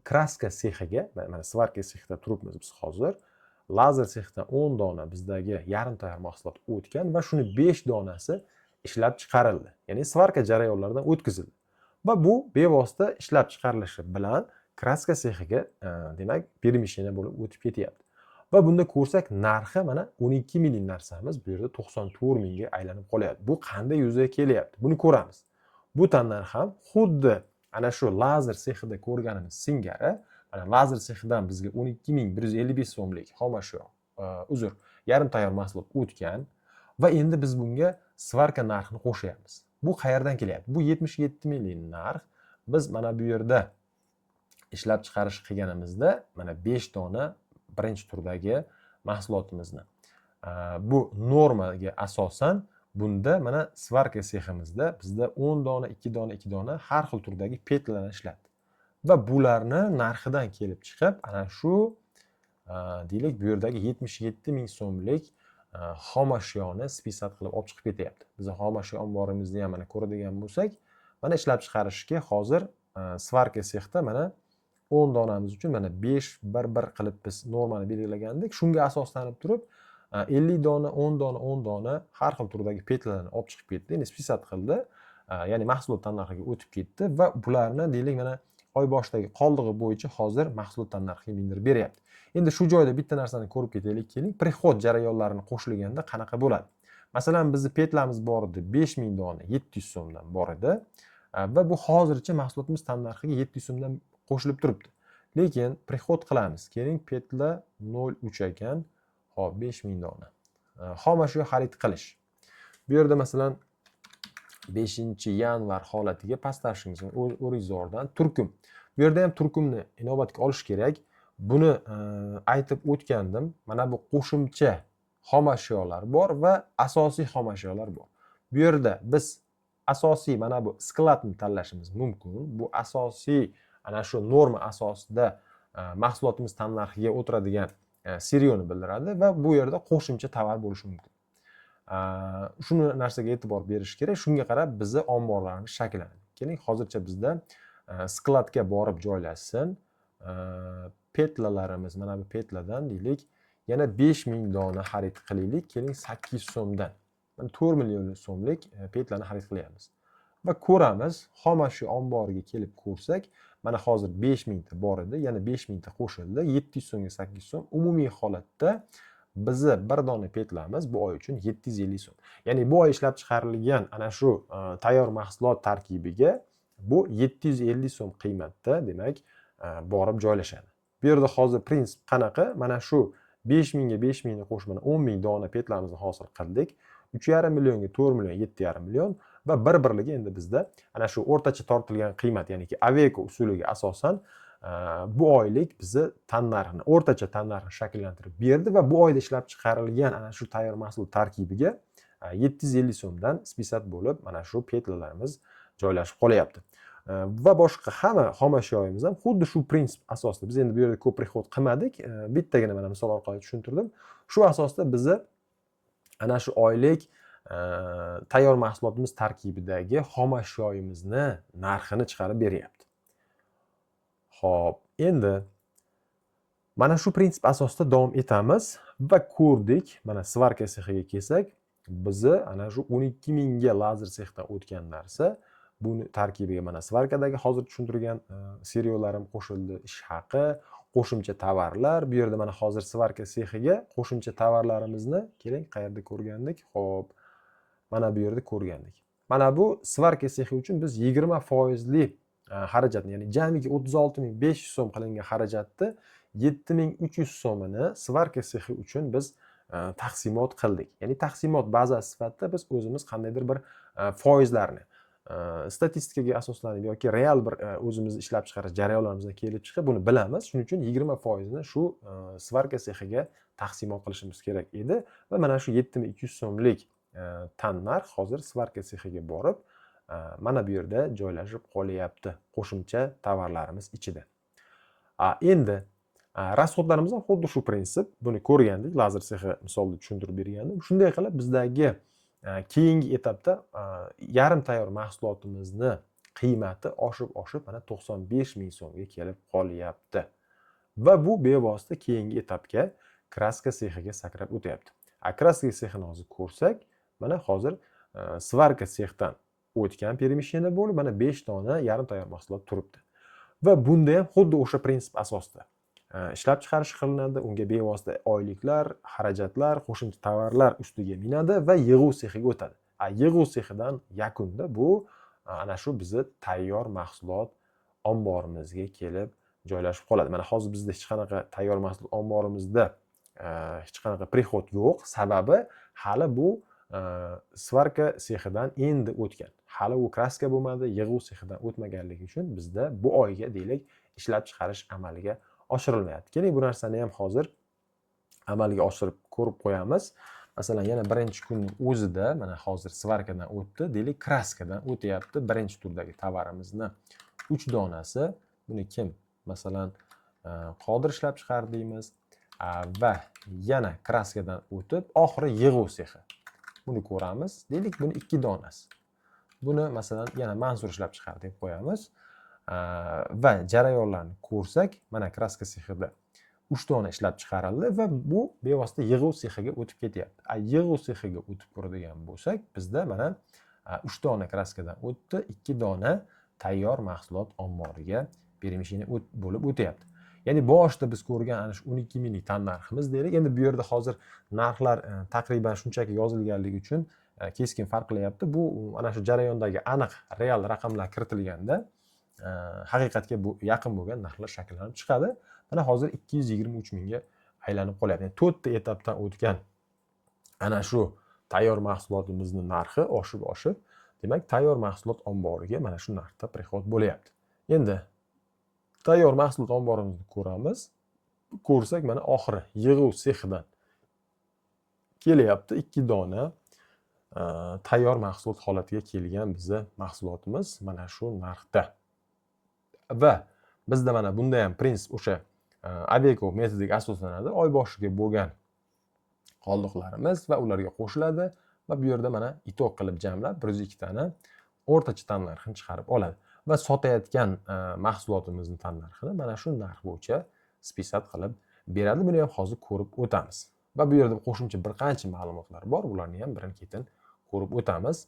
kraska sexiga, mana svarka sexida turibmiz biz hozir. Lazer sexdan 10 dona bizdagi yarim tayyor mahsulot o'tgan va shuni 5 donasi ishlab chiqarildi. Ya'ni svarka jarayonlaridan o'tkazildi. va bu bevosita ishlab chiqarilishi bilan kraska sexiga demak permishina bo'lib o'tib ketyapti. Va bunda ko'rsak, narxi mana 12 minglik narsamiz bu yerda 94 mingga aylanib qolyapti. Bu qanday yuzaga kelyapti? Buni ko'ramiz. Bu tanlarx ham xuddi ana shu lazer sexida ko'rganimiz singari, mana lazer sexidan bizga 12.155 so'mlik xomashyo, yarim tayyor mahsulot o'tgan va endi biz bunga svarka narxini qo'shyapmiz. Bu qayerdan kelyapti? Bu 77 minglik narx. Biz mana bu yerda ishlab chiqarish qilganimizda mana 5 dona birinchi turdagi mahsulotimizni. Bu normaga asosan bunda mana svarka seximizda bizda 10 dona, 2 dona, 2 dona har xil turdagi petlalar ishladi. Va bularni narxidan kelib chiqib, ana shu deylik bu yerdagi 77 ming so'mlik xomashyoni spisat qilib olib chiqib ketyapti. Biz xomashyo omborimizni ham mana ko'radigan bo'lsak, mana ishlab chiqarishga hozir svarka sexda mana 10 donamiz uchun mana 5-1-1 qilib biz normani belgilagandik. Shunga asoslanib turib 50 dona, 10 dona, 10 dona har xil turdagi petlarni olib chiqib ketdi. Endi spisat qildi. Ya'ni mahsulot tannarxiga o'tib ketdi va bularni deylik mana oy boshidagi qoldig'i bo'yicha hozir mahsulot tannarxiga mindirib beryapti. Endi shu joyda bitta narsani ko'rib ketaylik, keling. Prixod jarayonlarini qo'shilganda qanaqa bo'ladi? Masalan, bizning petlamiz bor edi 5000 dona 700 so'mdan bor edi va bu hozircha mahsulotimiz tannarxiga 700 so'mdan qo'shilib turibdi. Lekin prixod qilamiz. Keling, petla 0.3 ekan. Hop, 5000 dona. Xomashyo xarid qilish. Bu yerda masalan 5-yanvar holatiga pastlashingiz o'rizordan turkum. Bu yerda ham turkumni inobatga olish kerak. Buni aytib o'tgandim. Mana bu qo'shimcha xomashyolar bor va asosiy xomashyolar bor. Bu yerda biz asosiy mana bu skladni tanlashimiz mumkin. Bu asosiy ana shu norma asosida mahsulotimiz tannarxiga o'tiradigan serialni bildiradi va bu yerda qo'shimcha tovar bo'lishi mumkin. Shuni narsaga e'tibor berish kerak. Shunga qarab bizni omborlarimiz shakllanadi. Keling, hozircha bizda skladga borib joylashsin. Petlalarimiz mana bu petladan deylik, yana 5000 dona xarid qilaylik. Keling, 8 so'mdan. Mana 4 million so'mlik petlarni xarid qilyapmiz. Va ko'ramiz, xomashyo omboriga kelib ko'rsak, mana hozir 5000 ta bor edi, yana 5000 ta qo'shildi. 700 so'mga 8 so'm. Umumiy holatda bizni bir dona petlamiz bu oy uchun 750 so'm. Ya'ni bu oy ishlab chiqarilgan ana shu tayyor mahsulot tarkibiga bu 750 so'm qiymatda, demak, borib joylashadi. Bu yerda hozir prinsip qanaqa? Mana shu 5000 ga 5000 ni qo'shib mana 10000 dona petlarimizni hosil qildik. 3,5 millionga 4 million, 7,5 million va bir-birligi endi bizda ana shu o'rtacha tortilgan qiymat, ya'ni ki Aveko usuliga asosan bu oylik bizni tannarxini, o'rtacha tannarxini shakllantirib berdi va bu oyda ishlab chiqarilgan ana shu tayyor mahsulot tarkibiga 750 so'mdan spisat bo'lib mana shu petlalarimiz joylashib qolyapti. Va boshqa hamma xomashyoyimiz ham xuddi shu prinsip asosida. Biz endi bu yerda ko'p prixod qilmadik, bittagina mana misol orqali tushuntirdim. Shu asosda bizni ana shu oylik tayyor mahsulotimiz tarkibidagi xomashyoyimizni narxini chiqarib beryapti. Xo'p, endi mana shu prinsip asosida davom etamiz va ko'rdik. Mana svarka sexiga kelsak, bizni ana shu 12000 ga lazer sexdan o'tgan narsa, buni tarkibiga mana svarkadagi hozir tushuntirgan serialarim qo'shildi, ish haqi, qo'shimcha tovarlar. Bu yerda mana hozir svarka sexiga qo'shimcha tovarlarimizni keling qayerda ko'rgandik? Xo'p, mana bu yerda ko'rgandik. Mana bu svarka sexi uchun biz 20% xarajatni, ya'ni jamiki 36500 so'm qilingan xarajatni 7300 so'mini svarka sexi uchun biz taqsimot qildik. Ya'ni taqsimot bazasi sifatida biz o'zimiz qandaydir bir foizlarni statistikaga asoslanib yoki real bir o'zimiz ishlab chiqarish jarayonlarimizdan kelib chiqib buni bilamiz. Shuning uchun 20% ni shu svarka sexiga taqsimot qilishimiz kerak edi va mana shu 7200 so'mlik tannarx hozir svarka sexiga borib mana bu yerda joylashib qolyapti qo'shimcha tovarlarimiz ichida. Endi rasxodlarimiz ham xuddi shu prinsip. Buni ko'rgandik, lazer sexi misolda tushuntirib bergandim. Shunday qilib bizdagi keyingi etapda yarim tayyor mahsulotimizni qiymati oshib mana 95 ming so'mga kelib qolyapti. Va bu bevosita keyingi etapga kraska sexiga sakrab o'tyapti. Kraska sexini hozir ko'rsak, mana hozir svarka sexdan o'tgan peremishina bo'lib, mana 5 dona yarim tayyor mahsulot turibdi. Va bunda ham xuddi o'sha prinsip asosida ishlab chiqarish qilinadi, unga bevosita oyliklar, xarajatlar, qo'shimcha tovarlar ustiga minadi va yig'uv sexiga o'tadi. Yig'uv sexidan yakunda bu ana shu bizni tayyor mahsulot omborimizga kelib joylashib qoladi. Mana hozir bizda hech qanaqa tayyor mahsulot omborimizda hech qanaqa prixod yo'q, sababi hali bu svarka sexidan endi o'tgan. Hali u kraska bo'lmadi, yig'uv sexidan o'tmaganligi uchun bizda bu oyga deylik ishlab chiqarish amalga oshirilmayapti. Keling, bu narsani ham hozir amalga oshirib ko'rib qo'yamiz. Masalan, yana birinchi kunning o'zida mana hozir svarkadan o'tdi, deylik kraskadan o'tyapti. Birinchi turdagi tovarimizni 3 donasi, buni kim? Masalan, Qodir ishlab chiqardi deymiz va yana kraskadan o'tib, oxiri yig'uv sexi. Buni ko'ramiz. Deylik, buni 2 donasi. Buni masalan yana Mansur ishlab chiqardi deb qo'yamiz. Va jarayonlarni ko'rsak, mana kraska sexida 3 dona ishlab chiqarildi va bu bevosita yig'uv sexiga o'tib ketyapti. Yig'uv sexiga o'tib ko'radigan bo'lsak, bizda mana 3 dona kraskadan o'tdi, 2 dona tayyor mahsulot omboriga peremishina bo'lib o'tyapti. Ya'ni boshida biz ko'rgan ana shu 12 minglik tan narximiz deylik. Endi bu yerda hozir narxlar taqriban shunchaki yozilganligi uchun keskin farq qilyapti. Bu ana shu jarayondagi aniq real raqamlar kiritilganda haqiqatga bu yaqin bo'lgan narxlar shakllanib chiqadi. Mana hozir 223 mingga aylanib qolyapti. Yani 4 ta etapdan o'tgan ana shu tayyor mahsulotimizning narxi oshib, demak, tayyor mahsulot omboriga mana shu narxda prixod bo'lyapti. Endi tayyor mahsulot omborimizni ko'ramiz. Ko'rsak, mana oxiri yig'uv sexidan kelyapti 2 dona tayyor mahsulot holatiga kelgan bizning mahsulotimiz mana shu narxda. Va bizda mana bunda ham prinsip o'sha Aveco metodiga asoslanadi. Oy boshiga bo'lgan qoldiqlarimiz va ularga qo'shiladi va bu yerda mana itok qilib jamlab 102 tani o'rtacha tan narxini chiqarib oladi va sotayotgan mahsulotimizning tan narxini mana shu narx bo'yicha spisat qilib beradi. Buni ham hozir ko'rib o'tamiz. Va bu yerda qo'shimcha bir qancha ma'lumotlar bor. Bularni ham birin-ketin ko'rib o'tamiz.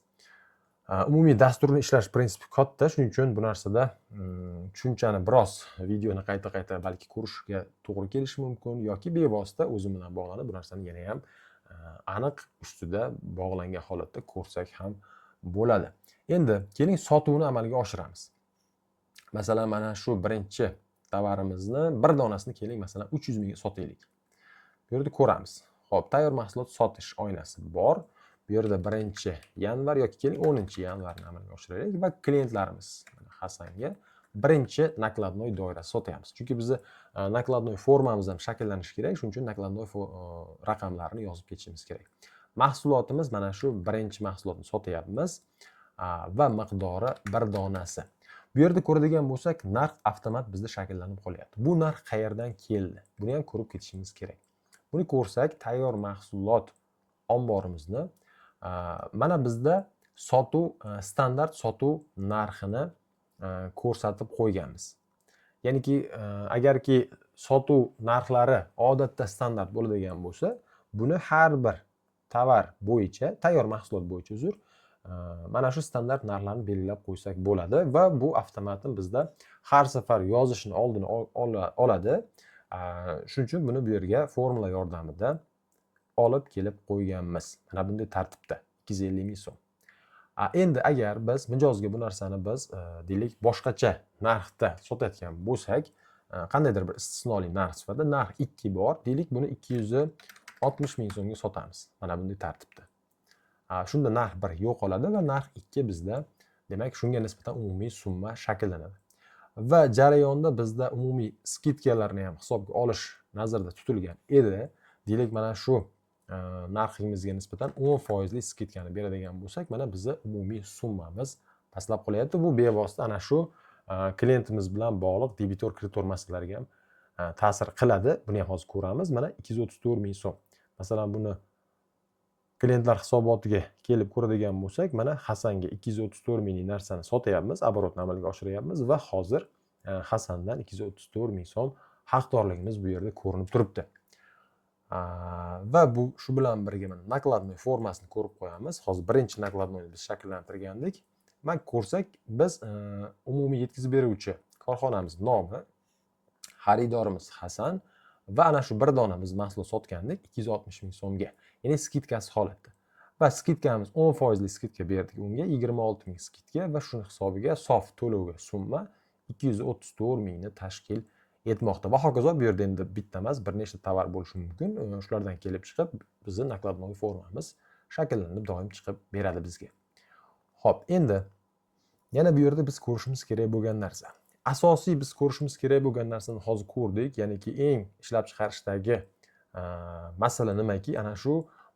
Umumiy dasturni ishlash prinsipi katta, shuning uchun bu narsada tushunchani biroz videoni qayta-qayta balki ko'rishga to'g'ri kelishi mumkin yoki bevosita o'zi bilan bog'lanib bu narsani yana ham aniq ustida bog'langan holatda ko'rsak ham bo'ladi. Endi keling sotuvni amalga oshiramiz. Masalan, mana shu birinchi tovarimizni bir donasini keling masalan 300 mingga sotaylik. Bu yerda ko'ramiz. Xo'p, tayyor mahsulot sotish oynasi bor. Bu yerda 1-yanvar yoki keling 10-yanvarni amalga oshiraylik va klientlarimiz Hasanga birinchi nakladnoy doirasi sotyapmiz. Chunki bizni nakladnoy formamiz ham shakllanishi kerak, shuning uchun nakladnoy raqamlarini yozib ketishimiz kerak. Mahsulotimiz mana shu birinchi mahsulotni sotyapmiz va miqdori 1 donasi. Bu yerda ko'radigan bo'lsak, narx avtomat bizda shakllanib qolyapti. Bu narx qayerdan keldi? Buni ham ko'rib ketishimiz kerak. Buni ko'rsak, tayyor mahsulot omborimizni mana bizda sotuv standart sotuv narxini ko'rsatib qo'yganmiz. Ya'niki agarki sotuv narxlari odatda standart bo'ladigan bo'lsa, buni har bir tovar bo'yicha, tayyor mahsulot bo'yicha mana shu standart narxlarni belgilab qo'ysak bo'ladi va bu avtomatik bizda har safar yozishni oldini oladi. Shuning uchun buni bu yerga formula yordamida olib kelib qo'yganmiz. Mana bunday tartibda 250 ming so'm. Endi agar biz mijozga bu narsani biz deylik boshqacha narxda sotayotgan bo'lsak, qandaydir bir istisnoli narx sifatida narx 2 bor, deylik buni 260 ming so'mga sotamiz. Mana bunday tartibda. Shunda narx 1 yo'qoladi va narx 2 bizda, demak, shunga nisbatan umumiy summa shakllanadi. Va jarayonda bizda umumiy skidkalarni ham hisobga olish nazarda tutilgan edi. Deylik mana shu narximizga nisbatan 10% skidkani beradigan bo'lsak, mana bizning umumiy summamiz pastlab qolyapti. Bu bevosita ana shu klientimiz bilan bog'liq debitor kreditor masalalariga ham ta'sir qiladi. Buni ham hozir ko'ramiz. Mana 234 ming so'm. Masalan, buni klientlar hisobotiga kelib ko'radigan bo'lsak, mana Hasanga 234 minglik narsani sotyapmiz, oborotni amalga oshiryapmiz va hozir Hasandan 234 ming so'm haqdorligimiz bu yerda ko'rinib turibdi. Va bu shu bilan birga mana nakladnoy formasini ko'rib qo'yamiz. Hozir birinchi nakladnoyni biz shakllantirgandik. Demak, ko'rsak, biz umumiy yetkazib beruvchi korxonamiz nomi, xaridorimiz Hasan va ana shu bir dona biz mahsulot sotgandik 260 ming so'mga. Ya'ni skidkasiz holatda. Va skidkamiz 10% skidka berdik unga, 26 ming skidka va shuni hisobiga sof to'lovga summa 234 mingni tashkil etmoqda. Va hokazo. Bu yerda endi bitta emas, bir nechta tovar bo'lishi mumkin. Shulardan kelib chiqib, bizni nakladnoviy formamiz shakllanib doim chiqib beradi bizga. Xo'p, endi yana bu yerda biz ko'rishimiz kerak bo'lgan narsa. Asosiy biz ko'rishimiz kerak bo'lgan narsani hozir ko'rdik, ya'niki eng ishlab chiqarishdagi masala nimaki? Ana shu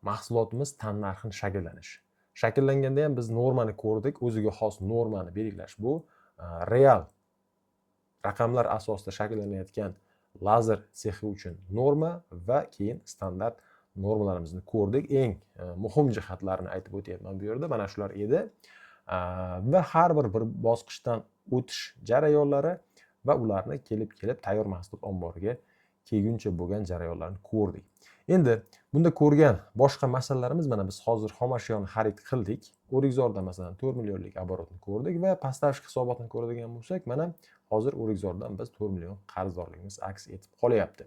mahsulotimiz tannarxini shakllanishi. Shakllanganda ham biz normani ko'rdik, o'ziga xos normani belgilash. Bu real raqamlar asosida shakllanayotgan lazer sexi uchun norma va keyin standart normalarimizni ko'rdik. Eng muhim jihatlarini aytib o'tyapman bu yerda. Mana shular edi. Va har bir bosqichdan o'tish jarayonlari va ularni kelib tayyor mahsulot omboriga kelguncha bo'lgan jarayonlarni ko'rdik. Endi bunda ko'rgan boshqa masalalarimiz, mana biz hozir xom ashyoni xarid qildik. O'rikzorda masalan 4 millionlik оборотni ko'rdik va pastavshik hisobotini ko'radigan bo'lsak, mana hozir O'rikzordan biz 4 million qarzdorligimiz aks etib qolyapti.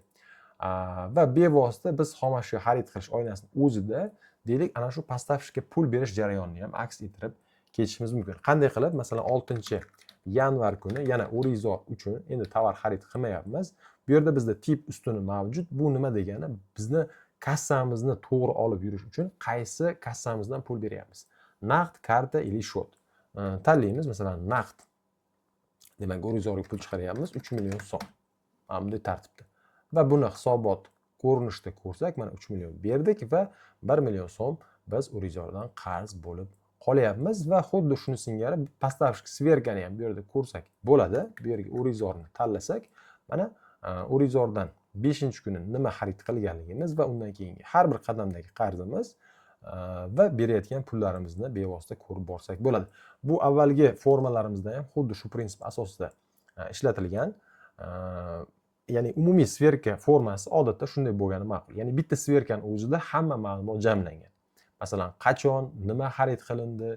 Va bevosita biz xom ashyo xarid qilish oynasining o'zida deylik ana shu pastavshikka pul berish jarayonini ham aks ettirib ketishimiz mumkin. Qanday qilib? Masalan 6-yanvar kuni yana O'rikzor uchun endi tovar xarid qilmayapmiz. Bu yerda bizda tip ustuni mavjud. Bu nima degani? Bizni kassamizni to'g'ri olib yurish uchun qaysi kassamizdan pul beryapmiz? Naqd, karta ili shot. Tanlaymiz, masalan naqd. Demak, O'rikzorga pul chiqaryapmiz 3 million so'm. Mana bunday tartibda. Va buni hisobot ko'rinishda ko'rsak, mana 3 million berdik va 1 million so'm biz O'rikzordan qarz bo'lib qolyapmiz va xuddi shuni singari pastavshik sverkani ham bu yerda ko'rsak bo'ladi. Bu yerga O'rikzorni tanlasak, mana O'rikzordan 5-kuni nima xarid qilganligimiz va undan keyingi har bir qadamdagi qarzimiz va berayotgan pullarimizni bevosita ko'rib borsak bo'ladi. Bu avvalgi formalarimizda ham xuddi shu prinsip asosida ishlatilgan. Ya'ni umumiy sverka formasi odatda shunday bo'lgani ma'qul. Ya'ni bitta sverkani o'zida hamma ma'lumot jamlangan. Masalan, qachon, nima xarid qilindi,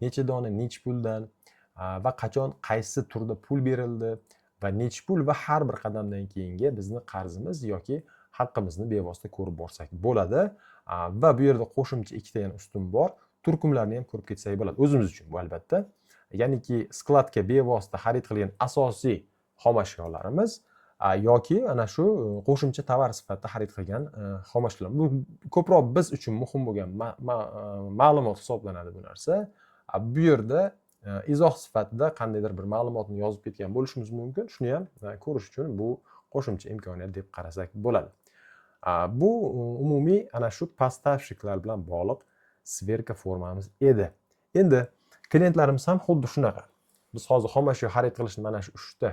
necha dona, nech puldan va qachon qaysi turda pul berildi va nech pul va har bir qadamdan keyingi bizni qarzimiz yoki haqqimizni bevosita ko'rib borsak bo'ladi. Va bu yerda qo'shimcha ikkita yana ustun bor. Turkumlarni ham ko'rib ketsak bo'ladi. O'zimiz uchun bu albatta. Ya'niki skladga bevosita xarid qilgan asosiy xom ashyolarimiz yoki ana shu qo'shimcha tovar sifatida xarid qilgan xom ashyolar. Bu ko'proq biz uchun muhim bo'lgan ma'lumot hisoblanadi bu narsa. Bu yerda izoh sifatida qandaydir bir ma'lumotni yozib ketgan bo'lishimiz mumkin. Shuni ham ko'rish uchun bu qo'shimcha imkoniyat deb qarasak bo'ladi. Bu umumiy ana shu pastavshiklar bilan bog'liq sverka formamiz edi. Endi klientlarimiz ham xuddi shunaqa. Biz hozir xom ashyo xarid qilishni mana shu 3 ta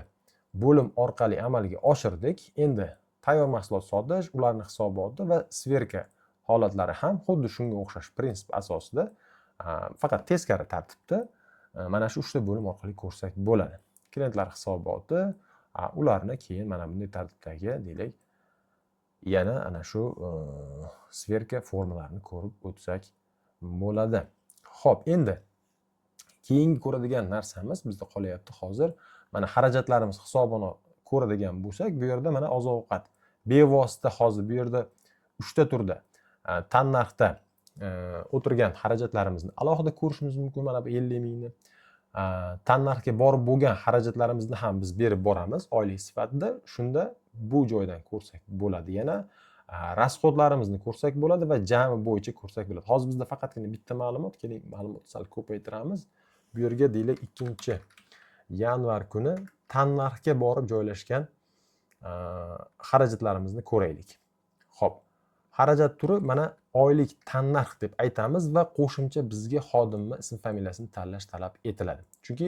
bo'lim orqali amalga oshirdik. Endi tayyor mahsulot sotish, ularning hisoboti va sverka holatlari ham xuddi shunga o'xshash prinsip asosida, faqat teskari tartibda mana shu 3 ta bo'lim orqali ko'rsak bo'ladi. Klientlar hisoboti, ularni keyin mana bunday tartibdagi deylik yana ana shu sverka formalarini ko'rib o'tsak bo'ladi. Xo'p, endi keyingi ko'radigan narsamiz bizda qolyapti hozir. Mana xarajatlarimiz hisobini ko'radigan bo'lsak, bu yerda mana oziq-ovqat bevosita hozir bu yerda 3 ta turda tannarxda o'tirgan xarajatlarimizni alohida ko'rishimiz mumkin. Mana bu 50 mingni tannarxga borib bo'lgan xarajatlarimizni ham biz berib boramiz oylik sifatida. Shunda bu joydan ko'rsak bo'ladi. Yana rasxodlarimizni ko'rsak bo'ladi va jami bo'yicha ko'rsak bo'ladi. Hozir bizda faqatgina bitta ma'lumot, keling ma'lumotni sal ko'paytiramiz. Bu yerga deylik 2-yanvar kuni tannarxga borib joylashgan xarajatlarimizni ko'raylik. Xo'p, xarajat turi mana oylik tannarx deb aytamiz va qo'shimcha bizga xodimni ism familiyasini tanlash talab etiladi. Chunki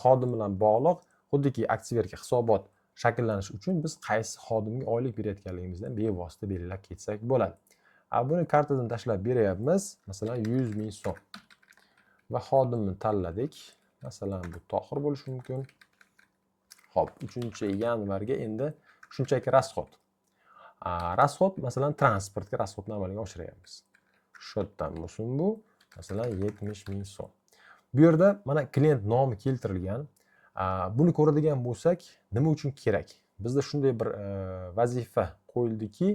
xodim bilan bog'liq xuddiki aksiverka hisobot shakllanishi uchun biz qaysi xodimga oylik berayotganligimizdan bevosita belgilab ketsak bo'ladi. Buni kartadan tashlab beryapmiz. Masalan 100 ming so'm. Va xodimni tanladik. Masalan bu Tohir bo'lishi mumkin. Xo'p, 3-yanvarga endi shunchaki rasxod. Rasxod masalan transportga rasxodni amalga oshiryapmiz. Shu yerdan bo'lsin bu, masalan 70 ming so'm. Bu yerda mana klient nomi keltirilgan. Buni ko'radigan bo'lsak, nima uchun kerak? Bizda shunday bir vazifa qo'yildiki,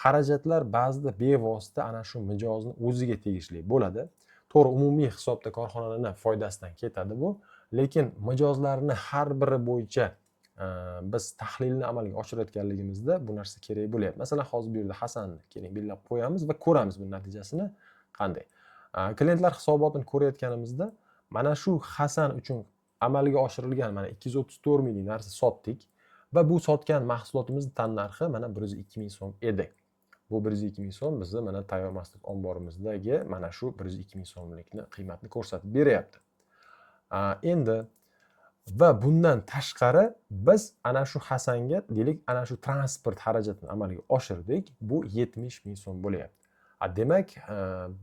xarajatlar ba'zida bevosita ana shu mijozni o'ziga tegishli bo'ladi. To'g'ri, umumiy hisobda korxonaning foydasidan ketadi bu, lekin mijozlarni har biri bo'yicha biz tahlilni amalga oshirayotganligimizda bu narsa kerak bo'lyapti. Masalan, hozir bu yerda Hasanni keling belgilab qo'yamiz va ko'ramiz bu natijasini qanday. Klientlar hisobotini ko'rayotganimizda mana shu Hasan uchun amalga oshirilgan mana 234 minglik narsa sotdik va bu sotgan mahsulotimizni tan narxi mana 102 ming so'm edi. Bu 102 ming so'm bizni mana tayyor mahsulot omborimizdagi mana shu 102 ming so'mlikni qiymatni ko'rsatib beryapti. Endi va bundan tashqari biz ana shu Hasanga deylik ana shu transport xarajatini amalga oshirdik. Bu 70 ming so'm bo'lyapti. Demak,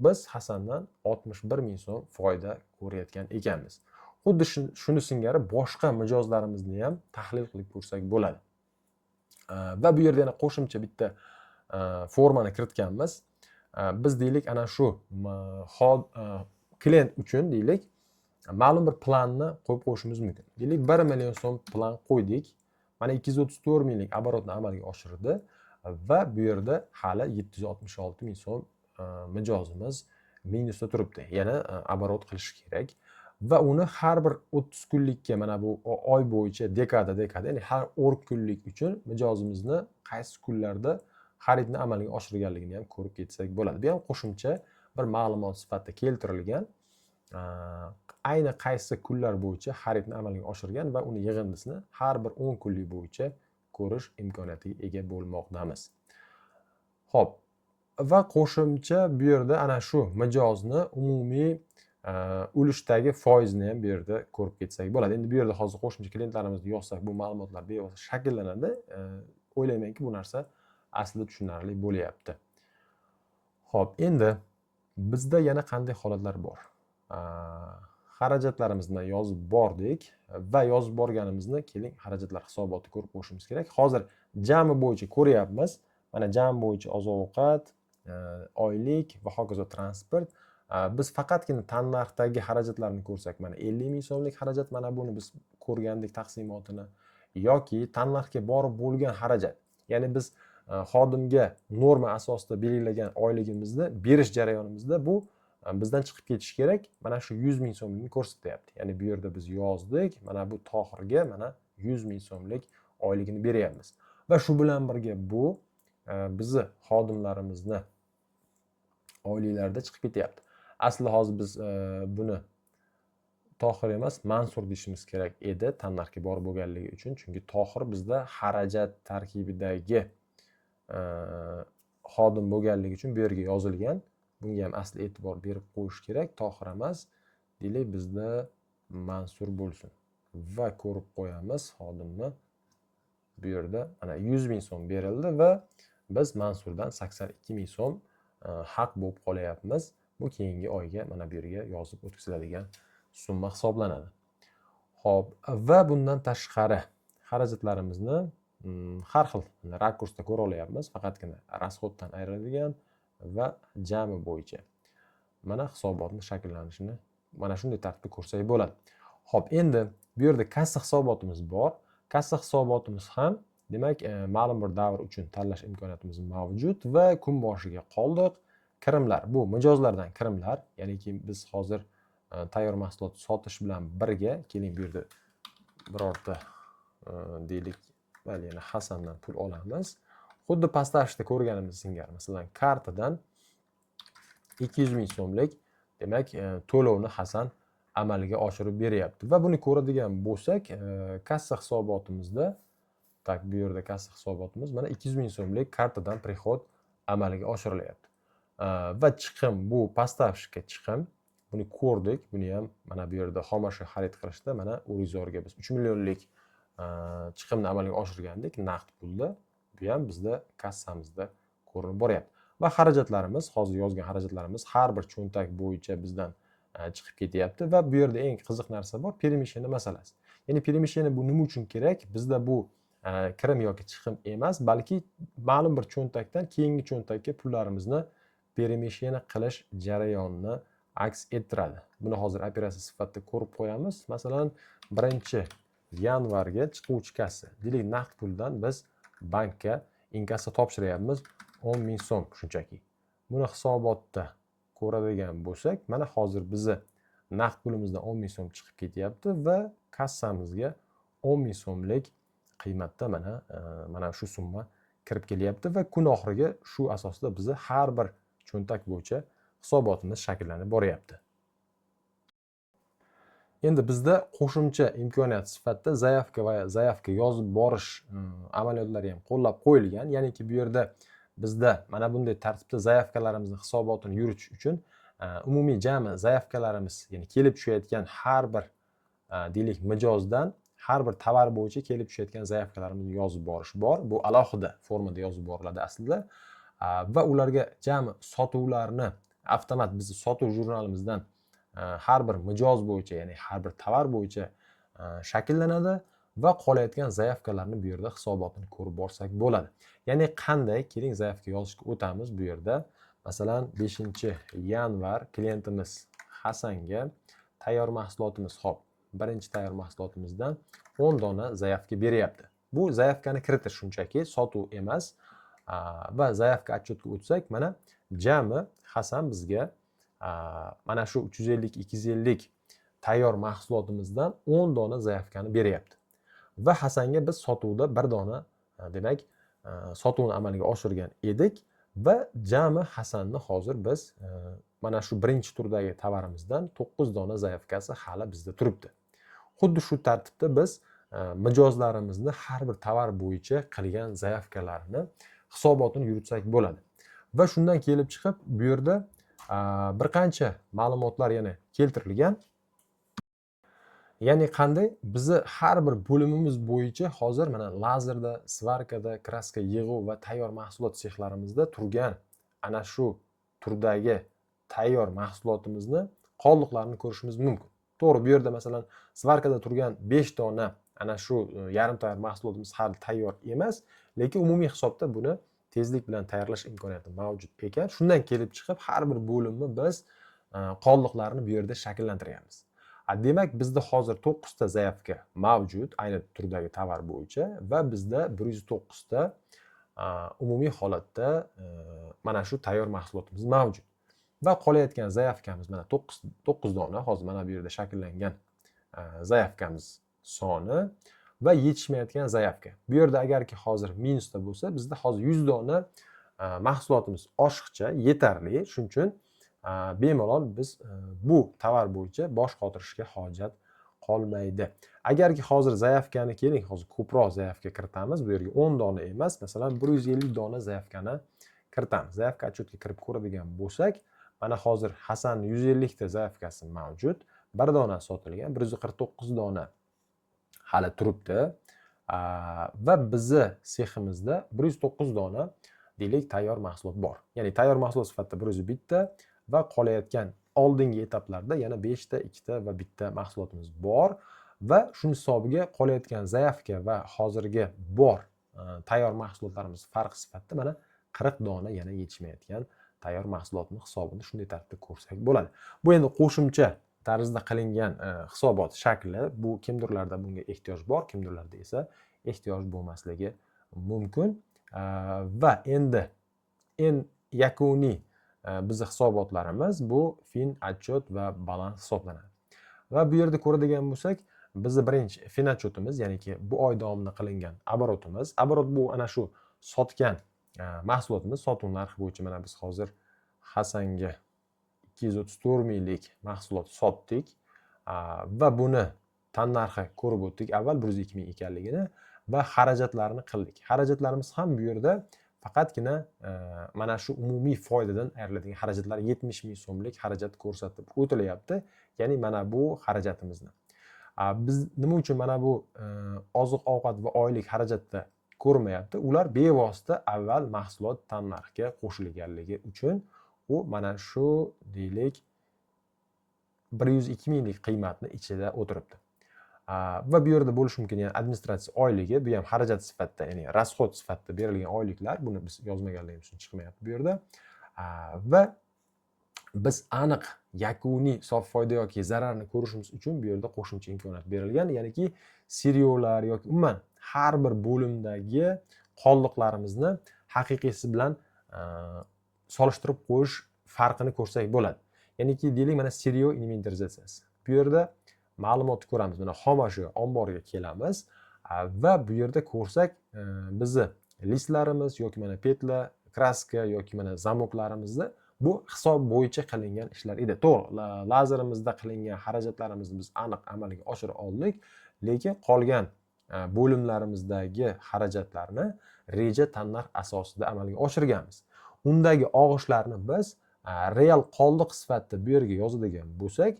biz Hasandan 61 ming so'm foyda ko'rayotgan ekanmiz. Xuddi shuni singari boshqa mijozlarimizni ham tahlil qilib ko'rsak bo'ladi. Va bu yerda yana qo'shimcha bitta formani kiritganmiz. Biz deylik ana shu klient uchun deylik ma'lum bir planni qo'yib qo'yishimiz mumkin. Deylik 1 million so'm plan qo'ydik. Mana 234 minglik oborotni amalga oshirdi va bu yerda hali 766 ming so'm mijozimiz minusda turibdi. Yana oborot qilish kerak. Va uni har bir 30 kunlikka mana bu oy bo'yicha dekada, ya'ni har 10 kunlik uchun mijozimizni qaysi kunlarda xaridni amalga oshirganligini ham ko'rib ketsak bo'ladi. Bu ham qo'shimcha bir ma'lumot sifatida keltirilgan. Ayni qaysi kunlar bo'yicha xaridni amalga oshirgan va uni yig'indisini har bir 10 kunlik bo'yicha ko'rish imkoniyatiga ega bo'lmoqdamiz. Xo'p, va qo'shimcha bu yerda ana shu mijozni umumiy ulushdagi foizni ham bu yerda ko'rib ketsak bo'ladi. Endi bu yerda hozir qo'shimcha klientlarimizni yozsak bu ma'lumotlar bevosita shakllanadi. O'ylaymanki bu narsa aslida tushunarli bo'lyapti. Xo'p, endi bizda yana qanday holatlar bor? Xarajatlarimizni yozib bordik va yozib borganimizni keling xarajatlar hisobotini ko'rib qo'yishimiz kerak. Hozir jami bo'yicha ko'ryapmiz. Mana jami bo'yicha oziq-ovqat, oylik va hokazo transport. Biz faqatgina tannarxdagi xarajatlarni ko'rsak, mana 50 ming so'mlik xarajat mana buni biz ko'rgandik taqsimotini yoki tannarxga borib bo'lgan xarajat. Ya'ni biz xodimga norma asosida belgilagan oyligimizni berish jarayonimizda bu bizdan chiqib ketishi kerak. Mana shu 100 ming so'mlikni ko'rsatyapti. Ya'ni bu yerda biz yozdik, mana bu Tohirga mana 100 ming so'mlik oyligini beryapmiz. Va shu bilan birga bu bizni xodimlarimizni oyliklarida chiqib ketyapti. Aslida hozir biz buni Tohir emas, Mansur deyishimiz kerak edi tannarxga borib bo'lganligi uchun. Chunki Tohir bizda xarajat tarkibidagi xodim bo'lganligi uchun bu yerga yozilgan. Bunga ham asli e'tibor berib qo'yish kerak. Tohir emas, deylik bizda Mansur bo'lsin. Va ko'rib qo'yamiz xodimni. Bu yerda mana 100 ming so'm berildi va biz Mansurdan 82 ming so'm haq bo'lib qolyapmiz. Bu keyingi oyga mana bu yerga yozib o'tkaziladigan summa hisoblanadi. Xo'p, va bundan tashqari xarajatlarimizni har xil rakursda ko'ra olyapmiz. Faqatgina rasxoddan ayriladigan va jami bo'yicha mana hisobotning shakllanishini mana shunday tartibda ko'rsak bo'ladi. Xo'p, endi bu yerda kassa hisobotimiz bor. Kassa hisobotimiz ham demak ma'lum bir davr uchun tanlash imkoniyatimiz mavjud va kun boshiga qoldik. Kirimlar, bu mijozlardan kirimlar, ya'niki biz hozir tayyor mahsulot sotish bilan birga keling bu yerda birorta deylik, mayli yana Hasandan pul olamiz. Xuddi pastda ko'rganimiz singari, masalan, kartadan 200 ming so'mlik demak to'lovni Hasan amalga oshirib beryapti va buni ko'radigan bo'lsak, kassa hisobotimizda bu yerda kassa hisobotimiz mana 200 ming so'mlik kartadan prihod amalga oshirilyapti. Va chiqim, bu postavshika chiqim. Buni ko'rdik. Buni ham mana bu yerda xomashyo xarid qilishda mana Urizorga biz 3 millionlik chiqimni amalga oshirgandik naqd pulda. Bu ham bizda kassamizda ko'rinib boryapti. Va xarajatlarimiz, hozir yozgan xarajatlarimiz har bir cho'ntak bo'yicha bizdan chiqib ketyapti va bu yerda eng qiziq narsa bor, перемещение masalasi. Ya'ni перемещение bu nima uchun kerak? Bizda bu kirim yoki chiqim emas, balki ma'lum bir cho'ntakdan keyingi cho'ntakka pullarimizni перемещение qilish jarayonini aks ettiradi. Buni hozir operatsiya sifatida ko'rib qo'yamiz. Masalan, 1-yanvarga chiquvchi kassa. Deylik, naqd puldan biz bankka inkassa topshiryapmiz 10 ming so'm shunchaki. Buni hisobotda ko'radigan bo'lsak, mana hozir bizni naqd pulimizdan 10 ming so'm chiqib ketyapti va kassamizga 10 ming so'mlik qiymatda mana shu summa kirib kelyapti va kun oxiriga shu asosda bizni har bir cho'ntak bo'yicha hisobotimiz shakllanib boryapti. Endi bizda qo'shimcha imkoniyat sifatida zayavka va zayavka yozib borish amaliyotlari ham qo'llab qo'yilgan. Ya'niki bu yerda bizda mana bunday tartibda zayavkalarimizni hisobotini yuritish uchun umumiy jami zayavkalarimiz, ya'ni kelib tushayotgan har bir deylik mijozdan har bir tovar bo'yicha kelib tushayotgan zayavkalarimizni yozib borish bor. Bu alohida formada yozib boriladi aslida va ularga jami sotuvlarni avtomat bizni sotuv jurnalimizdan har bir mijoz bo'yicha, ya'ni har bir tovar bo'yicha shakllanadi va qolayotgan zayavkalarni bu yerda hisobotini ko'rib borsak bo'ladi. Ya'ni qanday? Keling zayavka yozishga o'tamiz bu yerda. Masalan, 5-yanvar klientimiz Hasanga tayyor mahsulotimiz, hop, birinchi tayyor mahsulotimizdan 10 dona zayavka beryapti. Bu zayavkani kiritish shunchaki, sotuv emas. Va zayavka отчетga o'tsak, mana jami Hasan bizga mana shu 350-250 tayyor mahsulotimizdan 10 dona zayavkani beryapti. Va Hasanga biz sotuvda 1 dona, demak, sotuvni amalga oshirgan edik va jami Hasanni hozir biz mana shu birinchi turdagi tovarimizdan 9 dona zayavkasi hali bizda turibdi. Xuddi shu tartibda biz mijozlarimizni har bir tovar bo'yicha qilgan zayavkalarini hisobotini yuritsak bo'ladi. Va shundan kelib chiqib bu yerda bir qancha ma'lumotlar yana keltirilgan. Ya'ni qanday? Bizni har bir bo'limimiz bo'yicha hozir mana lazerda, svarkada, kraska yig'uv va tayyor mahsulot sexlarimizda turgan ana shu turdagi tayyor mahsulotimizni qoldiqlarini ko'rishimiz mumkin. To'g'ri, bu yerda masalan svarkada turgan 5 dona ana shu yarim tayyor mahsulotimiz hali tayyor emas, lekin umumiy hisobda buni tezlik bilan tayyorlash imkoniyati mavjud ekan. Shundan kelib chiqib har bir bo'limni biz qoldiqlarini bu yerda shakllantiramiz. Demak, bizda hozir 9 ta zayavka mavjud ayni turdagi tovar bo'yicha va bizda 109 ta umumiy holatda mana shu tayyor mahsulotimiz mavjud. Va qolayotgan zayavkamiz mana 9 dona, hozir mana bu yerda shakllangan zayavkamiz soni va yetishmayotgan zayavka. Bu yerda agarki hozir minusda bo'lsa, bizda hozir 100 dona mahsulotimiz oshiqcha yetarli. Shuning uchun bemalol biz bu tovar bo'yicha bosh qotirishga hojat qolmaydi. Agarki hozir zayavkani keling, hozir ko'proq zayavka kiritamiz. Bu yerga 10 dona emas, masalan 150 dona zayavkani kiritamiz. Zayavka отчетga kirib ko'radigan bo'lsak, mana hozir Hasan 150 ta zayavkasi mavjud. 1 dona sotilgan, 149 dona hali turibdi. Va bizni seximizda 109 dona deylik tayyor mahsulot bor. Ya'ni tayyor mahsulot sifatida 101 ta va qolayotgan oldingi etaplarda yana 5 ta, 2 ta va 1 ta mahsulotimiz bor va shuni hisobiga qolayotgan zayavka va hozirgi bor tayyor mahsulotlarimiz farqi sifatida mana 40 dona yana yetishmayotgan tayyor mahsulotning hisobini shunday tartibda ko'rsak bo'ladi. Bu endi qo'shimcha tarzda qilingan hisobot shakli. Bu kimdirlarda bunga ehtiyoj bor, kimdirlarda esa ehtiyoj bo'lmasligi mumkin. Va endi yakuniy bizni hisobotlarimiz bu fin отчет va balans hisoblanadi. Va bu yerda ko'radigan bo'lsak, bizni birinchi fin отчетimiz, ya'niki bu oy davomida qilingan oborotimiz. Oborot bu ana shu sotgan mahsulotimiz, sotuv narxi bo'yicha mana biz hozir Hasanga 234 minglik mahsulot sotdik va buni tan narxi ko'rib o'tdik avval 102 ming ekanligini va xarajatlarni qildik. Xarajatlarimiz ham bu yerda faqatgina mana shu umumiy foydadan ayriladigan xarajatlar 70 ming so'mlik xarajat ko'rsatib o'tilyapti. Ya'ni mana bu xarajatimizni. Biz nima uchun mana bu oziq-ovqat va oylik xarajatda ko'rmayapti? Ular bevosita avval mahsulot tan narxiga qo'shilganligi uchun u mana shu deylik 102 minglik qiymatni ichida o'tiribdi. Va bu yerda bo'lishi mumkin, ya'ni administratsiya oyligi, bu ham xarajat sifatida, ya'ni rasxod sifatida berilgan oyliklar, buni biz yozmaganligimiz uchun chiqmayapti bu yerda. Va biz aniq yakuniy sof foyda yoki zararni ko'rishimiz uchun bu yerda qo'shimcha imkoniyat berilgan, ya'niki seriolar yoki umuman har bir bo'limdagi qoldiqlarimizni haqiqiysi bilan solishtirib qo'yish farqini ko'rsak bo'ladi. Ya'niki deylik, mana stereo inventarizatsiyasi. Bu yerda ma'lumotni ko'ramiz. Mana xomashyo omborga kelamiz va bu yerda ko'rsak bizni listlarimiz yoki mana petla, kraska yoki mana zamoklarimizni bu hisob bo'yicha qilingan ishlar edi. To'g'ri, lazerimizda qilingan xarajatlarimizni biz aniq amalga oshira oldik, lekin qolgan bo'limlarimizdagi xarajatlarni reja tannarx asosida amalga oshirganmiz. Undagi og'ishlarni biz real qoldiq sifatida bu yerga yozadigan bo'lsak,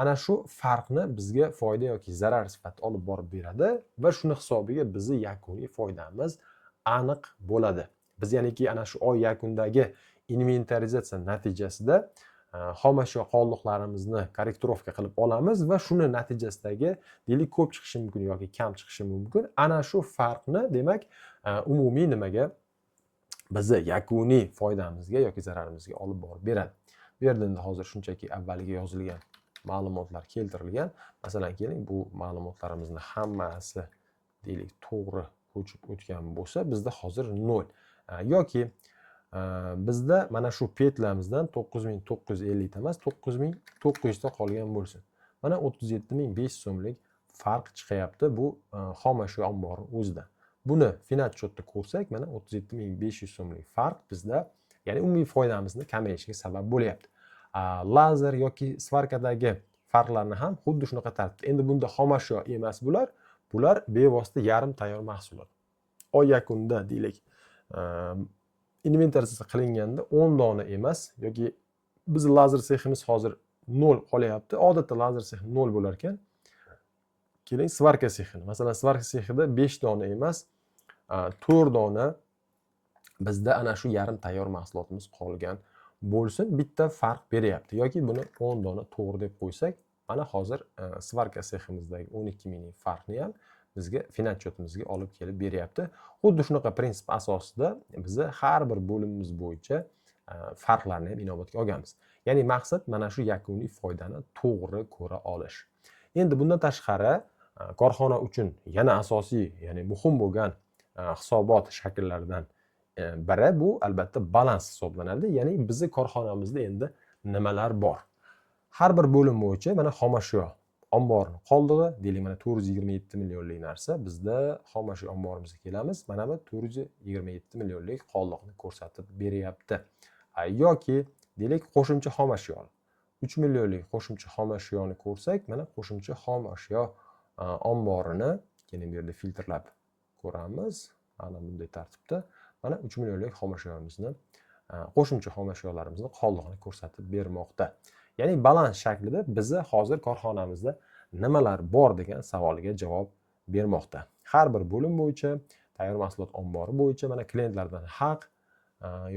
ana shu farqni bizga foyda yoki zarar sifatida olib borib beradi va shuni hisobiga bizni yakuniy foydamiz aniq bo'ladi. Biz ya'niki ana shu oy yakunidagi inventarizatsiya natijasida xomashyo qoldiqlarimizni korrektirovka qilib olamiz va shuni natijasidagi deylik ko'p chiqishi mumkin yoki kam chiqishi mumkin. Ana shu farqni demak umumiy nimaga, bizni yakuniy foydamizga yoki zararimizga olib borib beradi. Bu yerda endi hozir shunchaki avvaliga yozilgan ma'lumotlar keltirilgan. Masalan, keling, bu ma'lumotlarimizni hammasi deylik to'g'ri ko'chib o'tgan bo'lsa, bizda hozir 0 yoki bizda mana shu petlamizdan 9950 ta emas, 9900 ta qolgan bo'lsin. Mana 37500 so'mlik farq chiqyapti bu xomashyo ombori o'zida. Buni finat счетda ko'rsak, mana 37500 so'mlik farq bizda, ya'ni umumiy foydamizni kamayishiga sabab bo'lyapti. Lazer yoki svarkadagi farqlarni ham xuddi shunaqa tartibda. Endi bunda xomashyo emas bular bevosita yarim tayyor mahsulot. Oy yakunida deylik, inventarizatsiya qilinganda 10 dona emas yoki biz lazer seximiz hozir 0 qolyapti. Odatda lazer sexi 0 bo'lar ekan. Keling, svarka sexini. Masalan, svarka sexida 5 dona emas, 4 dona bizda ana shu yarim tayyor mahsulotimiz qolgan bo'lsin, bitta farq beryapti. Yoki buni 10 dona to'g'ri deb qo'ysak, mana hozir svarka seximizdagi 12 minglik farqni ham bizga finat счетimizga olib kelib beryapti. Xuddi shunaqa prinsip asosida biz har bir bo'limimiz bo'yicha farqlarni ham inobatga olganmiz. Ya'ni maqsad mana shu yakuniy foydani to'g'ri ko'ra olish. Endi bundan tashqari korxona uchun yana asosiy, ya'ni muhim bo'lgan hisobot shakllaridan biri bu albatta balans hisoblanadi. Ya'ni bizni korxonamizda endi nimalar bor? Har bir bo'lim bo'yicha mana xomashyo omborni qoldig'i, deylik, mana 427 millionlik narsa, bizda xomashyo omborimizga kelamiz. Mana bu 427 millionlik qoldiqni ko'rsatib beryapti. Yoki deylik qo'shimcha xomashyo 3 millionlik qo'shimcha xomashyoni ko'rsak, mana qo'shimcha xomashyo omborini keling bu yerda filtrlab ko'ramiz. Mana bunday tartibda mana 3 millionlik xomashyomizni, qo'shimcha xomashyolarimizni qoldig'ini ko'rsatib bermoqda. Ya'ni balans shaklida bizni hozir korxonamizda nimalar bor degan savoliga javob bermoqda. Har bir bo'lim bo'yicha, tayyor mahsulot ombori bo'yicha mana klientlardan haq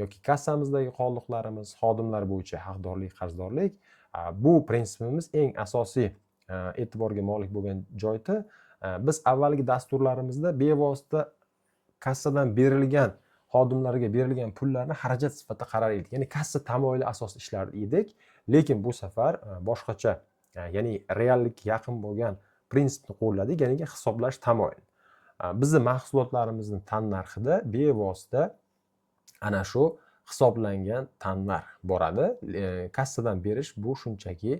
yoki kassamizdagi qoldiqlarimiz, xodimlar bo'yicha haqdorlik, qarzdorlik, bu prinsipimiz eng asosiy e'tiborga molik bo'lgan joyda biz avvalgi dasturlarimizda bevosita kassadan berilgan xodimlarga berilgan pullarni xarajat sifatida qarar edik. Ya'ni kassa tamoyili asosida ishlar edik, lekin bu safar boshqacha, ya'ni reallikka yaqin bo'lgan prinsipni qo'lladik, ya'ni hisoblash tamoyili. Bizni mahsulotlarimizning tannarxida bevosita ana shu hisoblangan tannarx boradi. Kassadan berish bu shunchaki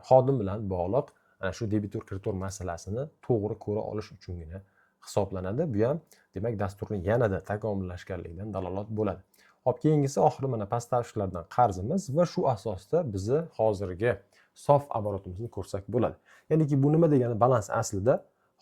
xodim bilan bog'liq ana shu debitor kreditor masalasini to'g'ri ko'ra olish uchungina hisoblanadi. Bu ham demak dasturning yanada takomillashganligidan dalolat bo'ladi. Hop, keyingisi oxiri mana поставщикlardan qarzimiz va shu asosda bizni hozirgi sof oborotimizni ko'rsak bo'ladi. Ya'niki bu nima degani? Balans aslida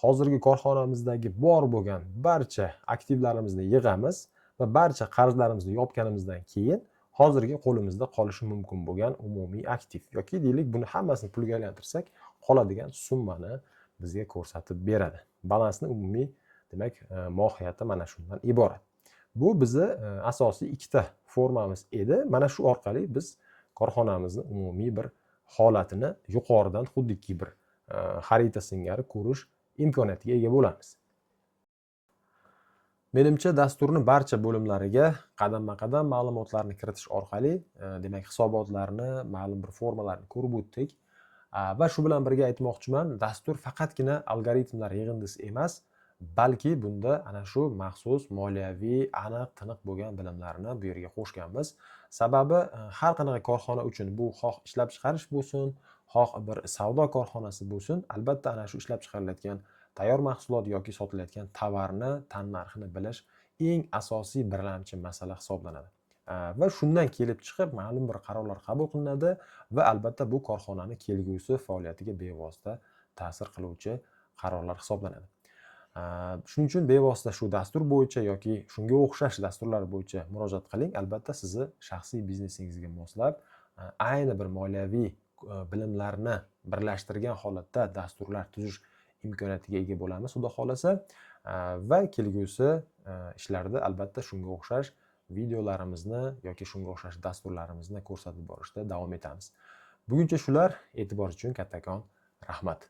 hozirgi korxonamizdagi bor bo'lgan barcha aktivlarimizni yig'amiz va barcha qarzlarimizni yopganimizdan keyin hozirgi qo'limizda qolishi mumkin bo'lgan umumiy aktiv yoki deylik buni hammasini pulga aylantirsak qoladigan summani bizga ko'rsatib beradi. Balansning umumiy demak mohiyati mana shundan iborat. Bu bizni asosiy ikkita formamiz edi. Mana shu orqali biz korxonamizning umumiy bir holatini yuqoridan xuddiki bir xarita singari ko'rish imkoniyatiga ega bo'lamiz. Menimcha dasturni barcha bo'limlariga qadamma-qadam ma'lumotlarni kiritish orqali, demak hisobotlarni, ma'lum bir formalarni ko'rib o'tdik. Va shu bilan birga aytmoqchiman, dastur faqatgina algoritmlar yig'indisi emas, balki bunda ana shu maxsus moliyaviy, aniq-tiniq bo'lgan bilimlarni bu yerga qo'shganmiz. Sababi har qanaqa korxona uchun bu xoh ishlab chiqarish bo'lsin, xoh bir savdo korxonasi bo'lsin, albatta ana shu ishlab chiqarilayotgan tayyor mahsulot yoki sotilayotgan tovarni tannarxini bilish eng asosiy birlamchi masala hisoblanadi. Va shundan kelib chiqib ma'lum bir qarorlar qabul qilinadi va albatta bu korxonani kelgusi faoliyatiga bevosita ta'sir qiluvchi qarorlar hisoblanadi. Shuning uchun bevosita shu dastur bo'yicha yoki shunga o'xshash dasturlar bo'yicha murojaat qiling. Albatta sizni shaxsiy biznesingizga moslab ayni bir moliyaviy bilimlarni birlashtirgan holatda dasturlar tuzish imkoniyatiga ega bo'lamiz, xudo xolasa. Va kelgusi ishlarda albatta shunga o'xshash videolarimizni yoki shunga o'xshash dasturlarimizni ko'rsatib borishda davom etamiz. Buguncha shular. E'tibor uchun kattakon rahmat.